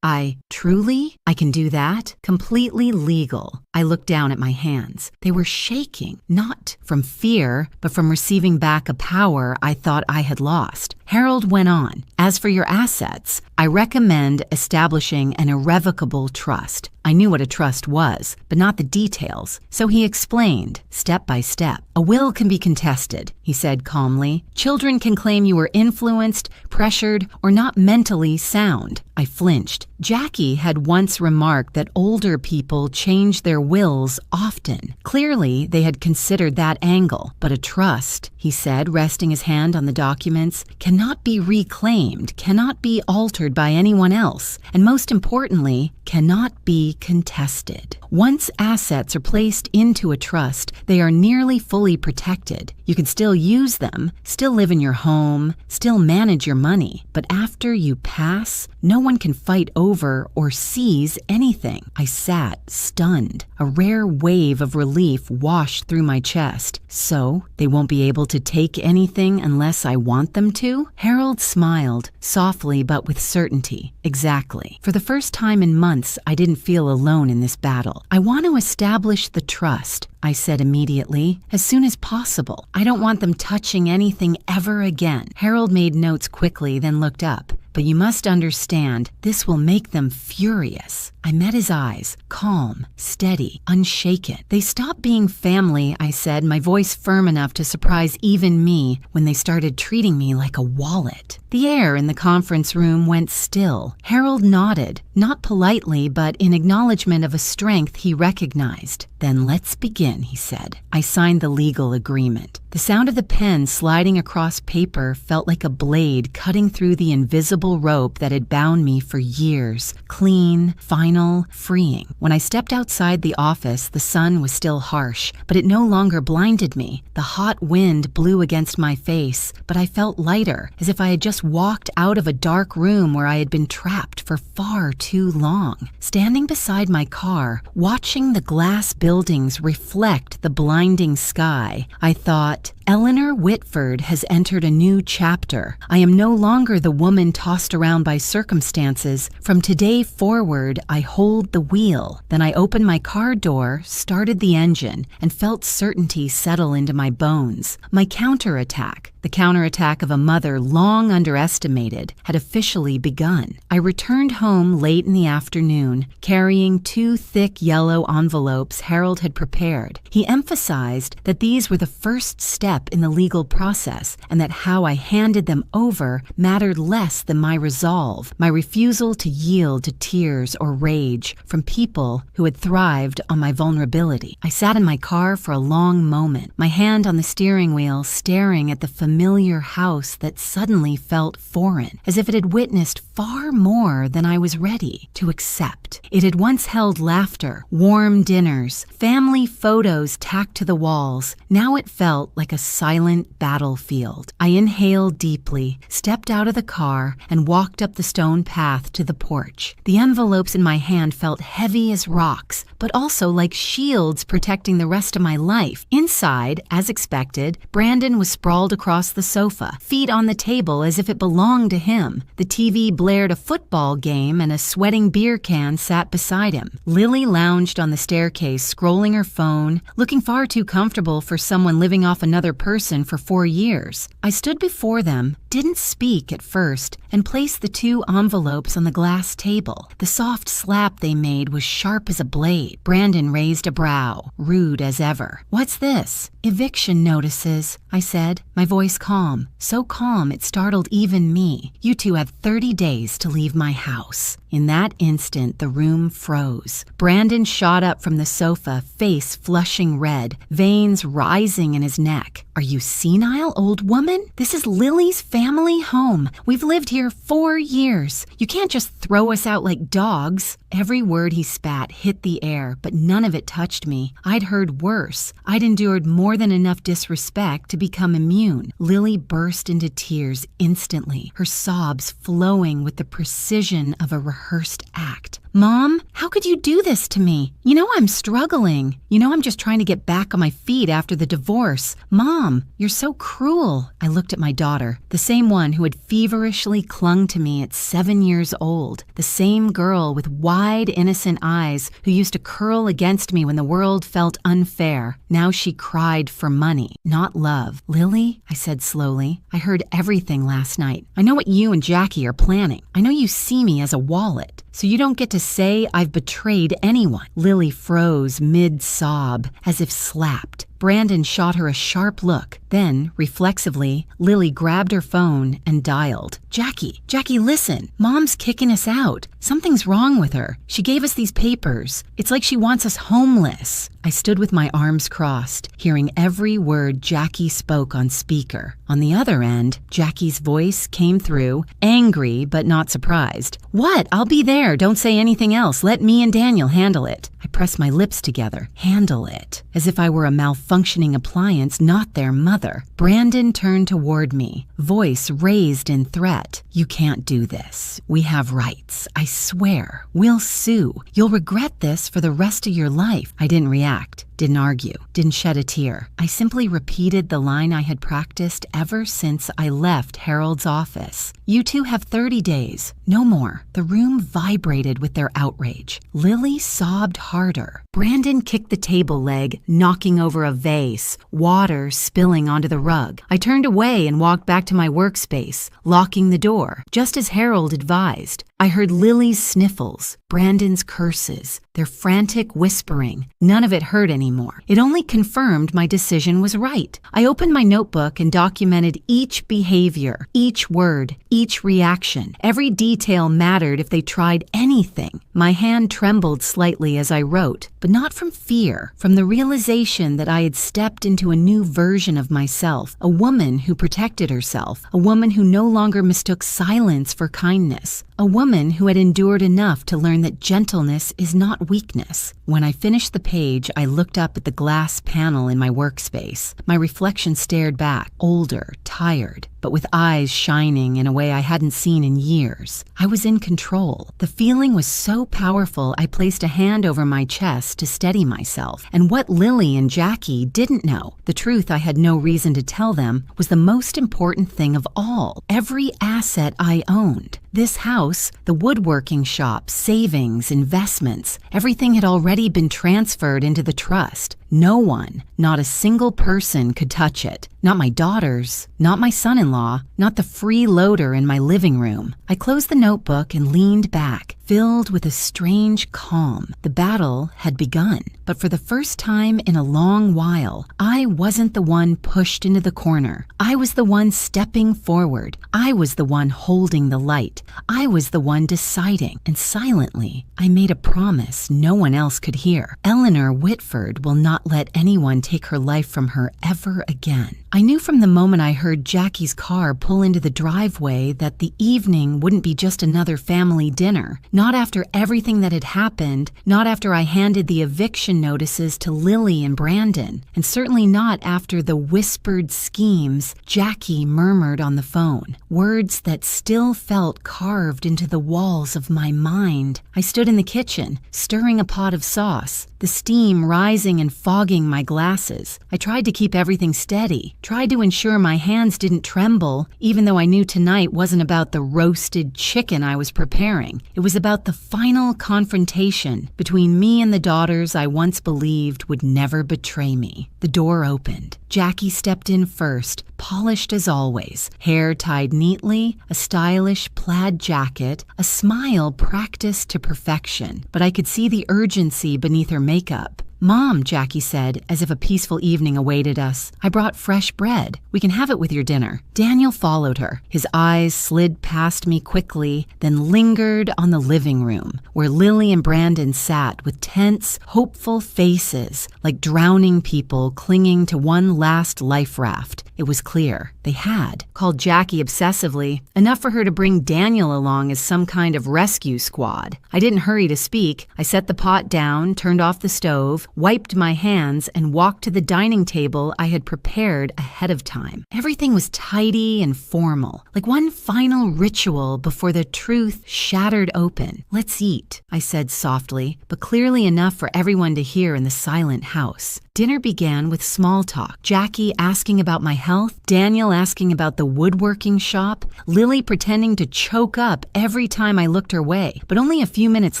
Truly? I can do that? Completely legal." I looked down at my hands. They were shaking, not from fear, but from receiving back a power I thought I had lost. Harold went on, "As for your assets, I recommend establishing an irrevocable trust." I knew what a trust was, but not the details, so he explained, step by step. "A will can be contested," he said calmly. "Children can claim you were influenced, pressured, or not mentally sound." I flinched. Jackie had once remarked that older people change their wills often. Clearly, they had considered that angle. "But a trust," he said, resting his hand on the documents, "cannot be reclaimed, cannot be altered by anyone else, and most importantly, cannot be contested. Once assets are placed into a trust, they are nearly fully protected. You can still use them, still live in your home, still manage your money, but after you pass, no one can fight over or seize anything." I sat, stunned. A rare wave of relief washed through my chest. "So, they won't be able to take anything unless I want them to?" Harold smiled, softly but with certainty. "Exactly." For the first time in months, I didn't feel alone in this battle. "I want to establish the trust," I said immediately, "as soon as possible. I don't want them touching anything ever again." Harold made notes quickly, then looked up. "But you must understand, this will make them furious." I met his eyes, calm, steady, unshaken. "They stopped being family," I said, my voice firm enough to surprise even me, "when they started treating me like a wallet." The air in the conference room went still. Harold nodded, not politely, but in acknowledgement of a strength he recognized. "Then let's begin," he said. I signed the legal agreement. The sound of the pen sliding across paper felt like a blade cutting through the invisible rope that had bound me for years. Clean, final, freeing. When I stepped outside the office, the sun was still harsh, but it no longer blinded me. The hot wind blew against my face, but I felt lighter, as if I had just walked out of a dark room where I had been trapped for far too long. Standing beside my car, watching the glass buildings reflect the blinding sky, I thought, Eleanor Whitford has entered a new chapter. I am no longer the woman tossed around by circumstances. From today forward, I hold the wheel. Then I opened my car door, started the engine, and felt certainty settle into my bones. My counterattack, the counterattack of a mother long underestimated, had officially begun. I returned home late in the afternoon, carrying 2 thick yellow envelopes Harold had prepared. He emphasized that these were the first step in the legal process, and that how I handed them over mattered less than my resolve, my refusal to yield to tears or rage from people who had thrived on my vulnerability. I sat in my car for a long moment, my hand on the steering wheel, staring at the familiar house that suddenly felt foreign, as if it had witnessed far more than I was ready to accept. It had once held laughter, warm dinners, family photos tacked to the walls. Now it felt like a silent battlefield. I inhaled deeply, stepped out of the car, and walked up the stone path to the porch. The envelopes in my hand felt heavy as rocks, but also like shields protecting the rest of my life. Inside, as expected, Brandon was sprawled across the sofa, feet on the table as if it belonged to him. The TV blared a football game and a sweating beer can sat beside him. Lily lounged on the staircase, scrolling her phone, looking far too comfortable for someone living off another person for 4 years. I stood before them, didn't speak at first, and placed the 2 envelopes on the glass table. The soft slap they made was sharp as a blade. Brandon raised a brow, rude as ever. "What's this?" "Eviction notices," I said, my voice calm, so calm it startled even me. "You 2 have 30 days to leave my house." In that instant, the room froze. Brandon shot up from the sofa, face flushing red, veins rising in his neck. "Are you senile, old woman? This is Lily's family home. We've lived here 4 years. You can't just throw us out like dogs." Every word he spat hit the air, but none of it touched me. I'd heard worse. I'd endured more than enough disrespect to become immune. Lily burst into tears instantly, her sobs flowing with the precision of a rehearsed act. "Mom, how could you do this to me? You know I'm struggling. You know I'm just trying to get back on my feet after the divorce. Mom, you're so cruel." I looked at my daughter, the same one who had feverishly clung to me at 7 years old, the same girl with wide, innocent eyes who used to curl against me when the world felt unfair. Now she cried for money, not love. "Lily," I said slowly, "I heard everything last night. I know what you and Jackie are planning. I know you see me as a wallet. So you don't get to say I've betrayed anyone." Lily froze mid-sob, as if slapped. Brandon shot her a sharp look. Then, reflexively, Lily grabbed her phone and dialed. Jackie, listen. Mom's kicking us out. Something's wrong with her. She gave us these papers. It's like she wants us homeless." I stood with my arms crossed, hearing every word Jackie spoke on speaker. On the other end, Jackie's voice came through, angry but not surprised. "What? I'll be there. Don't say anything else. Let me and Daniel handle it." I pressed my lips together. Handle it. As if I were a malfunctioning appliance, not their mother. Brandon turned toward me, voice raised in threat. "You can't do this. We have rights. I swear. We'll sue. You'll regret this for the rest of your life." I didn't react. Didn't argue, didn't shed a tear. I simply repeated the line I had practiced ever since I left Harold's office. "You 2 have 30 days, no more." The room vibrated with their outrage. Lily sobbed harder. Brandon kicked the table leg, knocking over a vase, water spilling onto the rug. I turned away and walked back to my workspace, locking the door, just as Harold advised. I heard Lily's sniffles, Brandon's curses, their frantic whispering. None of it hurt anymore. It only confirmed my decision was right. I opened my notebook and documented each behavior, each word, each reaction. Every detail mattered if they tried anything. My hand trembled slightly as I wrote, but not from fear, from the realization that I had stepped into a new version of myself, a woman who protected herself, a woman who no longer mistook silence for kindness, a woman who had endured enough to learn that gentleness is not weakness. When I finished the page, I looked up at the glass panel in my workspace. My reflection stared back, older, tired, but with eyes shining in a way I hadn't seen in years. I was in control. The feeling was so powerful I placed a hand over my chest to steady myself. And what Lily and Jackie didn't know, the truth I had no reason to tell them, was the most important thing of all. Every asset I owned. This house, the woodworking shop, savings, investments, everything had already been transferred into the trust. No one, not a single person could touch it. Not my daughters, not my son-in-law, not the freeloader in my living room. I closed the notebook and leaned back, filled with a strange calm. The battle had begun, but for the first time in a long while, I wasn't the one pushed into the corner. I was the one stepping forward. I was the one holding the light. I was the one deciding, and silently, I made a promise no one else could hear. Eleanor Whitford will not let anyone take her life from her ever again. I knew from the moment I heard Jackie's car pull into the driveway that the evening wouldn't be just another family dinner. Not after everything that had happened, not after I handed the eviction notices to Lily and Brandon, and certainly not after the whispered schemes Jackie murmured on the phone, words that still felt carved into the walls of my mind. I stood in the kitchen, stirring a pot of sauce, the steam rising and fogging my glasses. I tried to keep everything steady, tried to ensure my hands didn't tremble, even though I knew tonight wasn't about the roasted chicken I was preparing. It was about the final confrontation between me and the daughters I once believed would never betray me. The door opened. Jackie stepped in first, polished as always, hair tied neatly, a stylish plaid jacket, a smile practiced to perfection, but I could see the urgency beneath her makeup. "Mom," Jackie said, as if a peaceful evening awaited us, "I brought fresh bread. We can have it with your dinner." Daniel followed her. His eyes slid past me quickly, then lingered on the living room, where Lily and Brandon sat with tense, hopeful faces, like drowning people clinging to one last life raft. It was clear they had called Jackie obsessively, enough for her to bring Daniel along as some kind of rescue squad. I didn't hurry to speak. I set the pot down, turned off the stove, wiped my hands, and walked to the dining table I had prepared ahead of time. Everything was tidy and formal, like one final ritual before the truth shattered open. "Let's eat," I said softly, but clearly enough for everyone to hear in the silent house. Dinner began with small talk. Jackie asking about my health, Daniel asking about the woodworking shop, Lily pretending to choke up every time I looked her way. But only a few minutes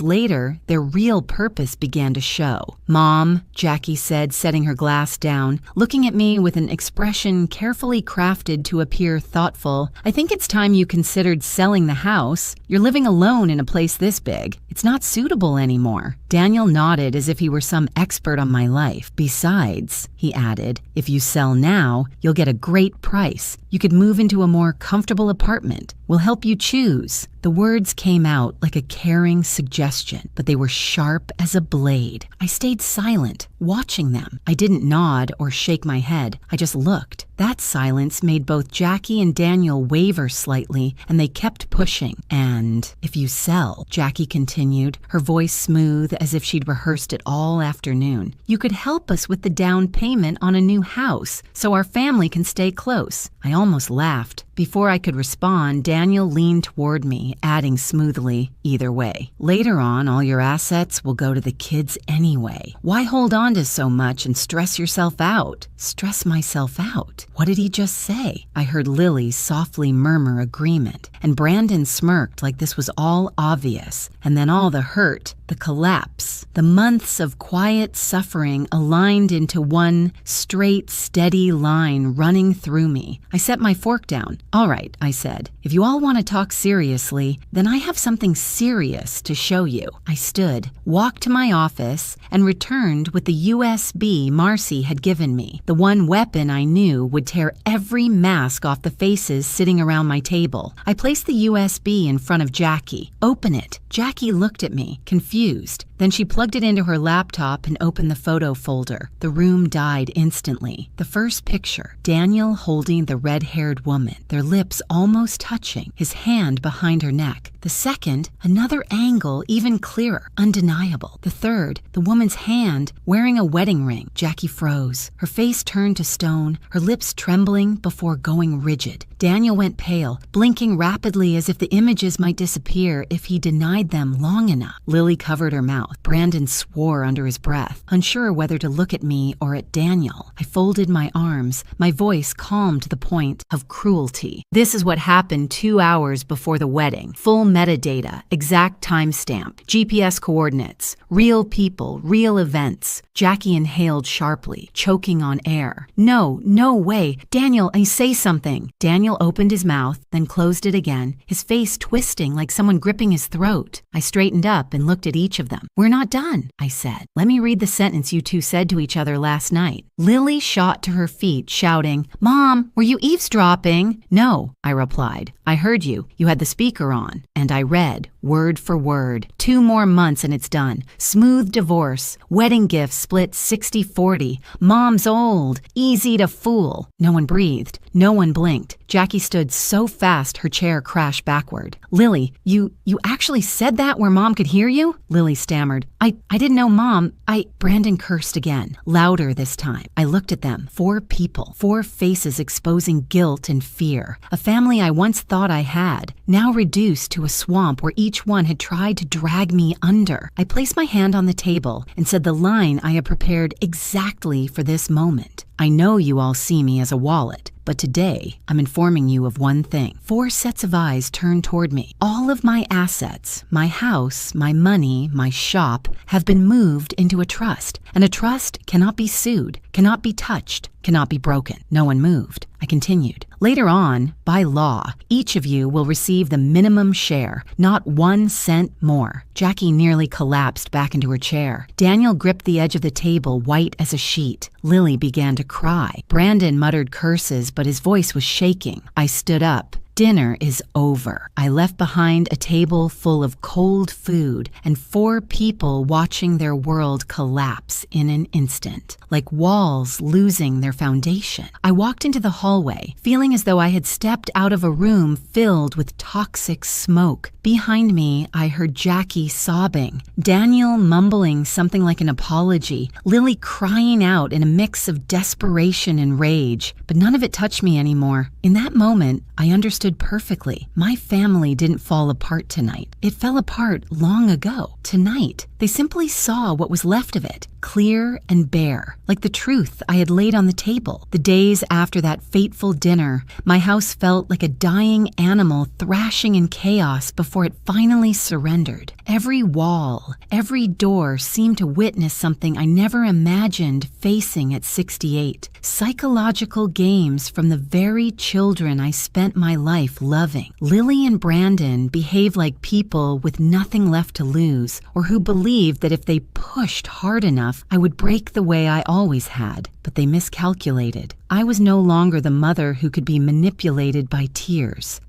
later, their real purpose began to show. "Mom," Jackie said, setting her glass down, looking at me with an expression carefully crafted to appear thoughtful, "I think it's time you considered selling the house. You're living alone in a place this big. It's not suitable anymore." Daniel nodded as if he were some expert on my life. "Besides," he added, "if you sell now, you'll get a great price. You could move into a more comfortable apartment. We'll help you choose." The words came out like a caring suggestion, but they were sharp as a blade. I stayed silent, watching them. I didn't nod or shake my head. I just looked. That silence made both Jackie and Daniel waver slightly, and they kept pushing. "And if you sell," Jackie continued, her voice smooth as if she'd rehearsed it all afternoon, "you could help us with the down payment on a new house so our family can stay close." I almost laughed. Before I could respond, Daniel leaned toward me, adding smoothly, "Either way, later on all your assets will go to the kids anyway. Why hold on to so much and stress yourself out?" Stress myself out? What did he just say? I heard Lily softly murmur agreement, and Brandon smirked like this was all obvious. And then all the hurt, the collapse, the months of quiet suffering aligned into one straight, steady line running through me. I set my fork down. "All right," I said. "If you all want to talk seriously, then I have something serious to show you." I stood, walked to my office, and returned with the USB Marcy had given me, the one weapon I knew would tear every mask off the faces sitting around my table. I placed the USB in front of Jackie. "Open it." Jackie looked at me, confused. Then she plugged it into her laptop and opened the photo folder. The room died instantly. The first picture, Daniel holding the red-haired woman, their lips almost touching, his hand behind her neck. The second, another angle even clearer, undeniable. The third, the woman's hand wearing a wedding ring. Jackie froze. Her face turned to stone, her lips trembling before going rigid. Daniel went pale, blinking rapidly as if the images might disappear if he denied them long enough. Lily covered her mouth. Brandon swore under his breath, unsure whether to look at me or at Daniel. I folded my arms, my voice calm to the point of cruelty. This is what happened 2 hours before the wedding. Full metadata, exact timestamp, GPS coordinates, real people, real events. Jackie inhaled sharply, choking on air. No way. Daniel, I say something. Daniel opened his mouth, then closed it again, his face twisting like someone gripping his throat. I straightened up and looked at each of them. We're not done, I said. Let me read the sentence you two said to each other last night. Lily shot to her feet, shouting, Mom, were you eavesdropping? No, I replied. I heard you. You had the speaker on. And I read, word for word. 2 more months and it's done. Smooth divorce. Wedding gifts split 60-40. Mom's old. Easy to fool. No one breathed. No one blinked. Jackie stood so fast her chair crashed backward. Lily, you actually said that where Mom could hear you? Lily stammered. I didn't know, Mom. Brandon cursed again, louder this time. I looked at them. 4 people, 4 faces exposing guilt and fear. A family I once thought I had, now reduced to a swamp where each one had tried to drag me under. I placed my hand on the table and said the line I had prepared exactly for this moment. I know you all see me as a wallet, but today I'm informing you of one thing. 4 sets of eyes turned toward me. All of my assets, my house, my money, my shop, have been moved into a trust. And a trust cannot be sued, cannot be touched, cannot be broken. No one moved. I continued. Later on, by law, each of you will receive the minimum share, not 1 cent more. Jackie nearly collapsed back into her chair. Daniel gripped the edge of the table, white as a sheet. Lily began to cry. Brandon muttered curses, but his voice was shaking. I stood up. Dinner is over. I left behind a table full of cold food and 4 people watching their world collapse in an instant, like walls losing their foundation. I walked into the hallway, feeling as though I had stepped out of a room filled with toxic smoke. Behind me, I heard Jackie sobbing, Daniel mumbling something like an apology, Lily crying out in a mix of desperation and rage, but none of it touched me anymore. In that moment, I understood perfectly. My family didn't fall apart tonight. It fell apart long ago. Tonight, they simply saw what was left of it, clear and bare, like the truth I had laid on the table. The days after that fateful dinner, my house felt like a dying animal thrashing in chaos before it finally surrendered. Every wall, every door seemed to witness something I never imagined facing at 68. Psychological games from the very children I spent my life loving. Lily and Brandon behaved like people with nothing left to lose, or who believed that if they pushed hard enough, I would break the way I always had. But they miscalculated. I was no longer the mother who could be manipulated by tears,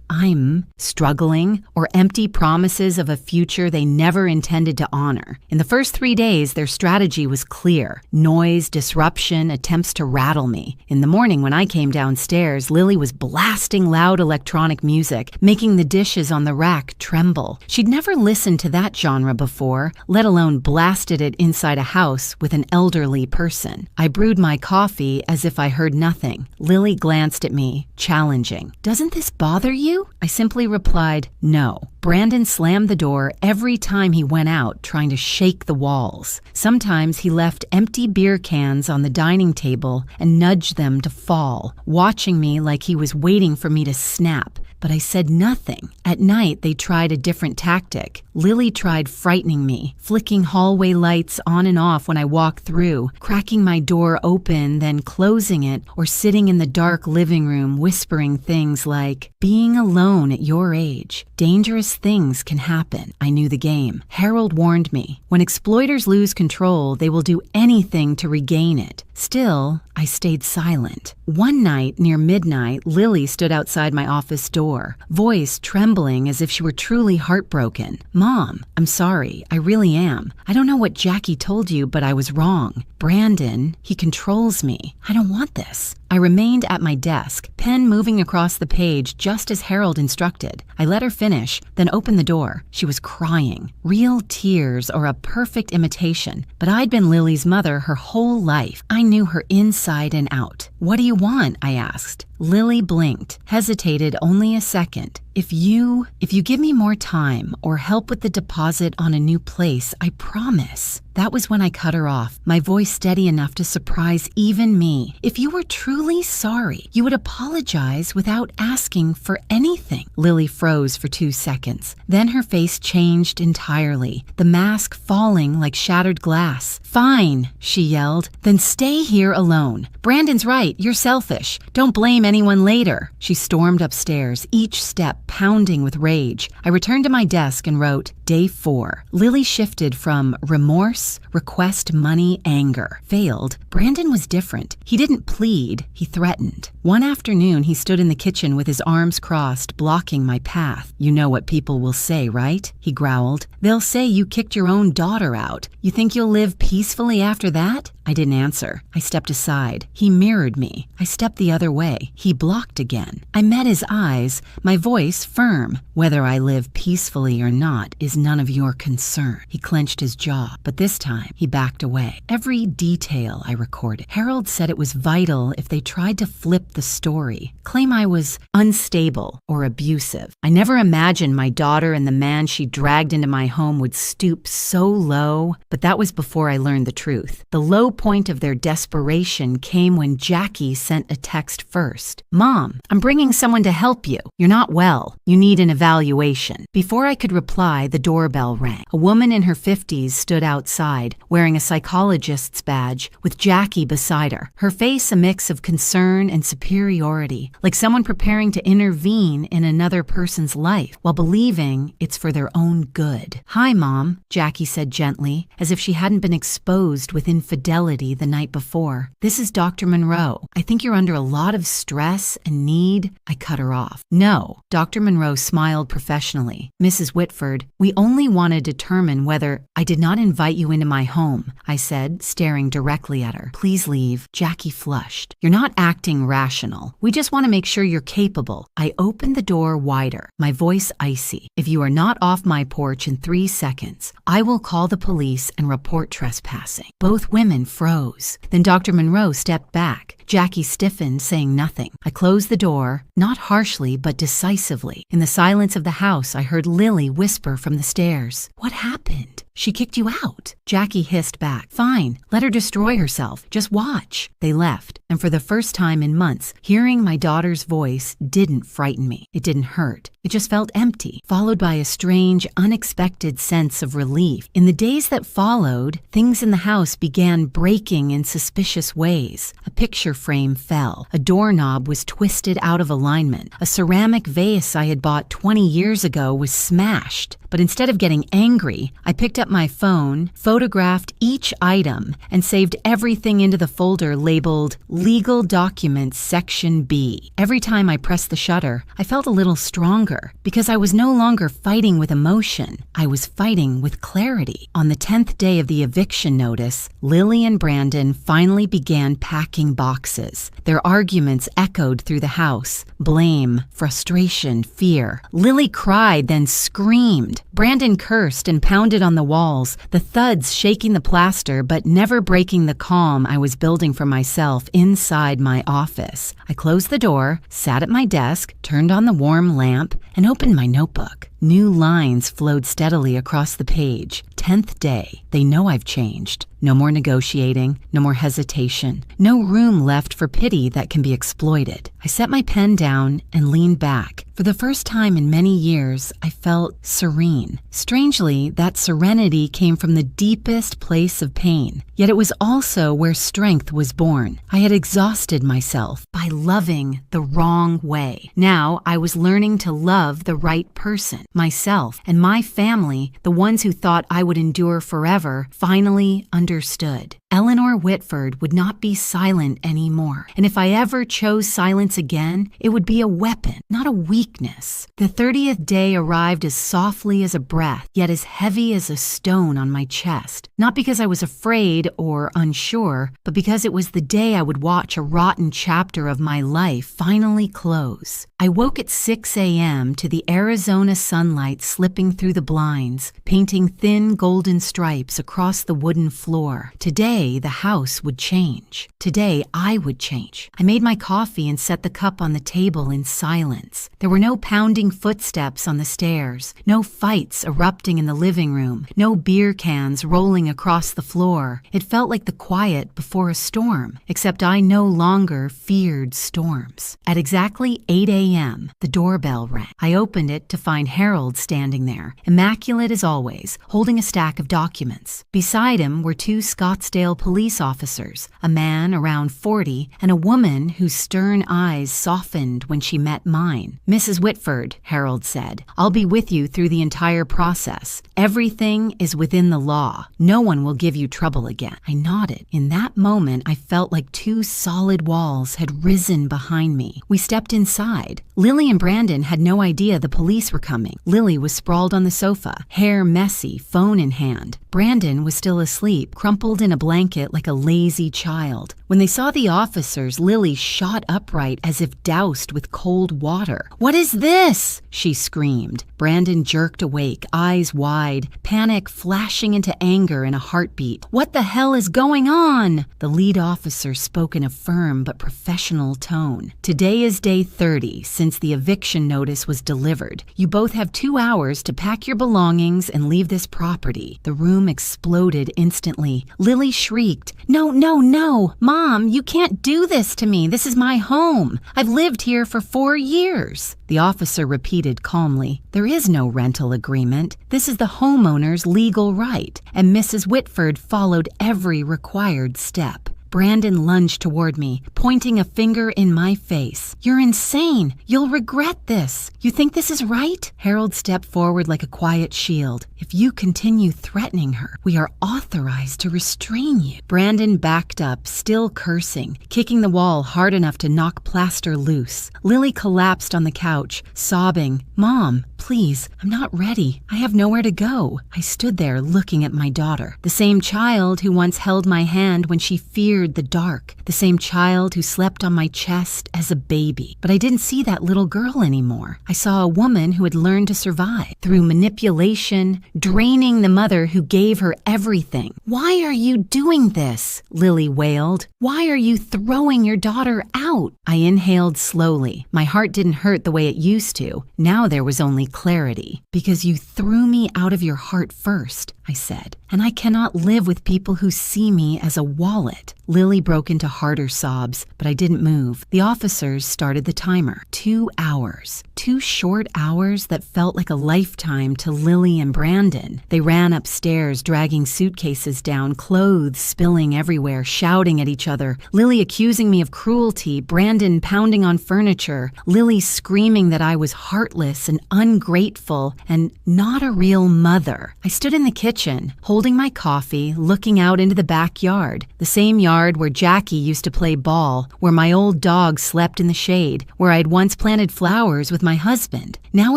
I'm struggling, or empty promises of a future they never intended to honor. In the first 3 days, their strategy was clear. Noise, disruption, attempts to rattle me. In the morning when I came downstairs, Lily was blasting loud electronic music, making the dishes on the rack tremble. She'd never listened to that genre before, let alone blasted it inside a house with an elderly person. I brewed my coffee as if I heard nothing. Lily glanced at me, challenging. Doesn't this bother you? I simply replied, no. Brandon slammed the door every time he went out, trying to shake the walls. Sometimes he left empty beer cans on the dining table and nudged them to fall, watching me like he was waiting for me to snap. But I said nothing. At night, they tried a different tactic. Lily tried frightening me, flicking hallway lights on and off when I walked through, cracking my door open, then closing it, or sitting in the dark living room whispering things like, being alone at your age. Dangerous things can happen. I knew the game. Harold warned me. When exploiters lose control, they will do anything to regain it. Still, I stayed silent. One night, near midnight, Lily stood outside my office door, voice trembling as if she were truly heartbroken. Mom, I'm sorry. I really am. I don't know what Jackie told you, but I was wrong. Brandon, he controls me. I don't want this. I remained at my desk, pen moving across the page just as Harold instructed. I let her finish, then opened the door. She was crying. Real tears or a perfect imitation. But I'd been Lily's mother her whole life. I knew her inside and out. What do you want? I asked. Lily blinked, hesitated only a second. If you give me more time or help with the deposit on a new place, I promise. That was when I cut her off, my voice steady enough to surprise even me. If you were truly sorry, you would apologize without asking for anything. Lily froze for 2 seconds. Then her face changed entirely, the mask falling like shattered glass. Fine, she yelled. Then stay here alone. Brandon's right, you're selfish. Don't blame anyone later. She stormed upstairs, each step pounding with rage. I returned to my desk and wrote, Day 4. Lily shifted from remorse, request money, anger. Failed. Brandon was different. He didn't plead, he threatened. One afternoon, he stood in the kitchen with his arms crossed, blocking my path. You know what people will say, right? He growled. They'll say you kicked your own daughter out. You think you'll live peacefully after that? I didn't answer. I stepped aside. He mirrored me. I stepped the other way. He blocked again. I met his eyes, my voice firm. Whether I live peacefully or not is none of your concern. He clenched his jaw, but this time he backed away. Every detail I recorded. Harold said it was vital if they tried to flip the story, claim I was unstable or abusive. I never imagined my daughter and the man she dragged into my home would stoop so low, but that was before I learned the truth. The low point of their desperation came when Jackie sent a text first. Mom, I'm bringing someone to help you. You're not well. You need an evaluation. Before I could reply, the doorbell rang. A woman in her 50s stood outside, wearing a psychologist's badge, with Jackie beside her. Her face a mix of concern and superiority, like someone preparing to intervene in another person's life while believing it's for their own good. Hi, Mom, Jackie said gently, as if she hadn't been exposed with infidelity the night before. This is Dr. Monroe. I think you're under a lot of stress and need. I cut her off. No. Dr. Monroe smiled professionally. Mrs. Whitford, we only want to determine whether I did not invite you into my home, I said, staring directly at her. Please leave. Jackie flushed. You're not acting rational. We just want to make sure you're capable. I opened the door wider, my voice icy. If you are not off my porch in 3 seconds, I will call the police and report trespassing. Both women froze. Then Dr. Monroe stepped back. Jackie stiffened, saying nothing. I closed the door, not harshly but decisively. In the silence of the house, I heard Lily whisper from the stairs. What happened? She kicked you out. Jackie hissed back. Fine, let her destroy herself. Just watch. They left, and for the first time in months, hearing my daughter's voice didn't frighten me. It didn't hurt. It just felt empty, followed by a strange, unexpected sense of relief. In the days that followed, things in the house began breaking in suspicious ways. A picture frame fell. A doorknob was twisted out of alignment. A ceramic vase I had bought 20 years ago was smashed. But instead of getting angry, I picked up my phone, photographed each item, and saved everything into the folder labeled Legal Documents Section B. Every time I pressed the shutter, I felt a little stronger because I was no longer fighting with emotion. I was fighting with clarity. On the 10th day of the eviction notice, Lily and Brandon finally began packing boxes. Their arguments echoed through the house. Blame, frustration, fear. Lily cried, then screamed. Brandon cursed and pounded on the walls, the thuds shaking the plaster but never breaking the calm I was building for myself inside my office. I closed the door, sat at my desk, turned on the warm lamp, and opened my notebook. New lines flowed steadily across the page. 10th day. They know I've changed. No more negotiating, no more hesitation, no room left for pity that can be exploited. I set my pen down and leaned back. For the first time in many years, I felt serene. Strangely, that serenity came from the deepest place of pain, yet it was also where strength was born. I had exhausted myself by loving the wrong way. Now I was learning to love love the right person. Myself and my family, the ones who thought I would endure forever, finally understood. Eleanor Whitford would not be silent anymore, and if I ever chose silence again, it would be a weapon, not a weakness. The 30th day arrived as softly as a breath, yet as heavy as a stone on my chest. Not because I was afraid or unsure, but because it was the day I would watch a rotten chapter of my life finally close. I woke at 6 a.m. to the Arizona sunlight slipping through the blinds, painting thin golden stripes across the wooden floor. Today, the house would change. Today, I would change. I made my coffee and set the cup on the table in silence. There were no pounding footsteps on the stairs, no fights erupting in the living room, no beer cans rolling across the floor. It felt like the quiet before a storm, except I no longer feared storms. At exactly 8 a.m., the doorbell rang. I opened it to find Harold standing there, immaculate as always, holding a stack of documents. Beside him were two Scottsdale police officers, a man around 40 and a woman whose stern eyes softened when she met mine. "Mrs. Whitford," Harold said, "I'll be with you through the entire process. Everything is within the law. No one will give you trouble again." I nodded. In that moment, I felt like two solid walls had risen behind me. We stepped inside. Lily and Brandon had no idea the police were coming. Lily was sprawled on the sofa, hair messy, phone in hand. Brandon was still asleep, crumpled in a blanket like a lazy child. When they saw the officers, Lily shot upright as if doused with cold water. "What is this?" she screamed. Brandon jerked awake, eyes wide, panic flashing into anger in a heartbeat. "What the hell is going on?" The lead officer spoke in a firm but professional tone. "Today is day 30 since the eviction notice was delivered. You both have 2 hours to pack your belongings and leave this property." The room exploded instantly. Lily shrieked, "No, no, no! Mom, you can't do this to me. This is my home. I've lived here for 4 years. The officer repeated calmly, "There is no rental agreement. This is the homeowner's legal right," and Mrs. Whitford followed every required step. Brandon lunged toward me, pointing a finger in my face. "You're insane. You'll regret this. You think this is right?" Harold stepped forward like a quiet shield. "If you continue threatening her, we are authorized to restrain you." Brandon backed up, still cursing, kicking the wall hard enough to knock plaster loose. Lily collapsed on the couch, sobbing, "Mom, please, I'm not ready. I have nowhere to go." I stood there looking at my daughter, the same child who once held my hand when she feared the dark, the same child who slept on my chest as a baby. But I didn't see that little girl anymore. I saw a woman who had learned to survive through manipulation, draining the mother who gave her everything. "Why are you doing this?" Lily wailed. "Why are you throwing your daughter out?" I inhaled slowly. My heart didn't hurt the way it used to. Now there was only clarity. "Because you threw me out of your heart first," I said, "and I cannot live with people who see me as a wallet." Lily broke into harder sobs, but I didn't move. The officers started the timer. 2 hours. 2 short hours that felt like a lifetime to Lily and Brandon. They ran upstairs, dragging suitcases down, clothes spilling everywhere, shouting at each other. Lily accusing me of cruelty, Brandon pounding on furniture, Lily screaming that I was heartless and ungrateful and not a real mother. I stood in the kitchen, holding my coffee, looking out into the backyard, the same yard where Jackie used to play ball, where my old dog slept in the shade, where I had once planted flowers with my husband. Now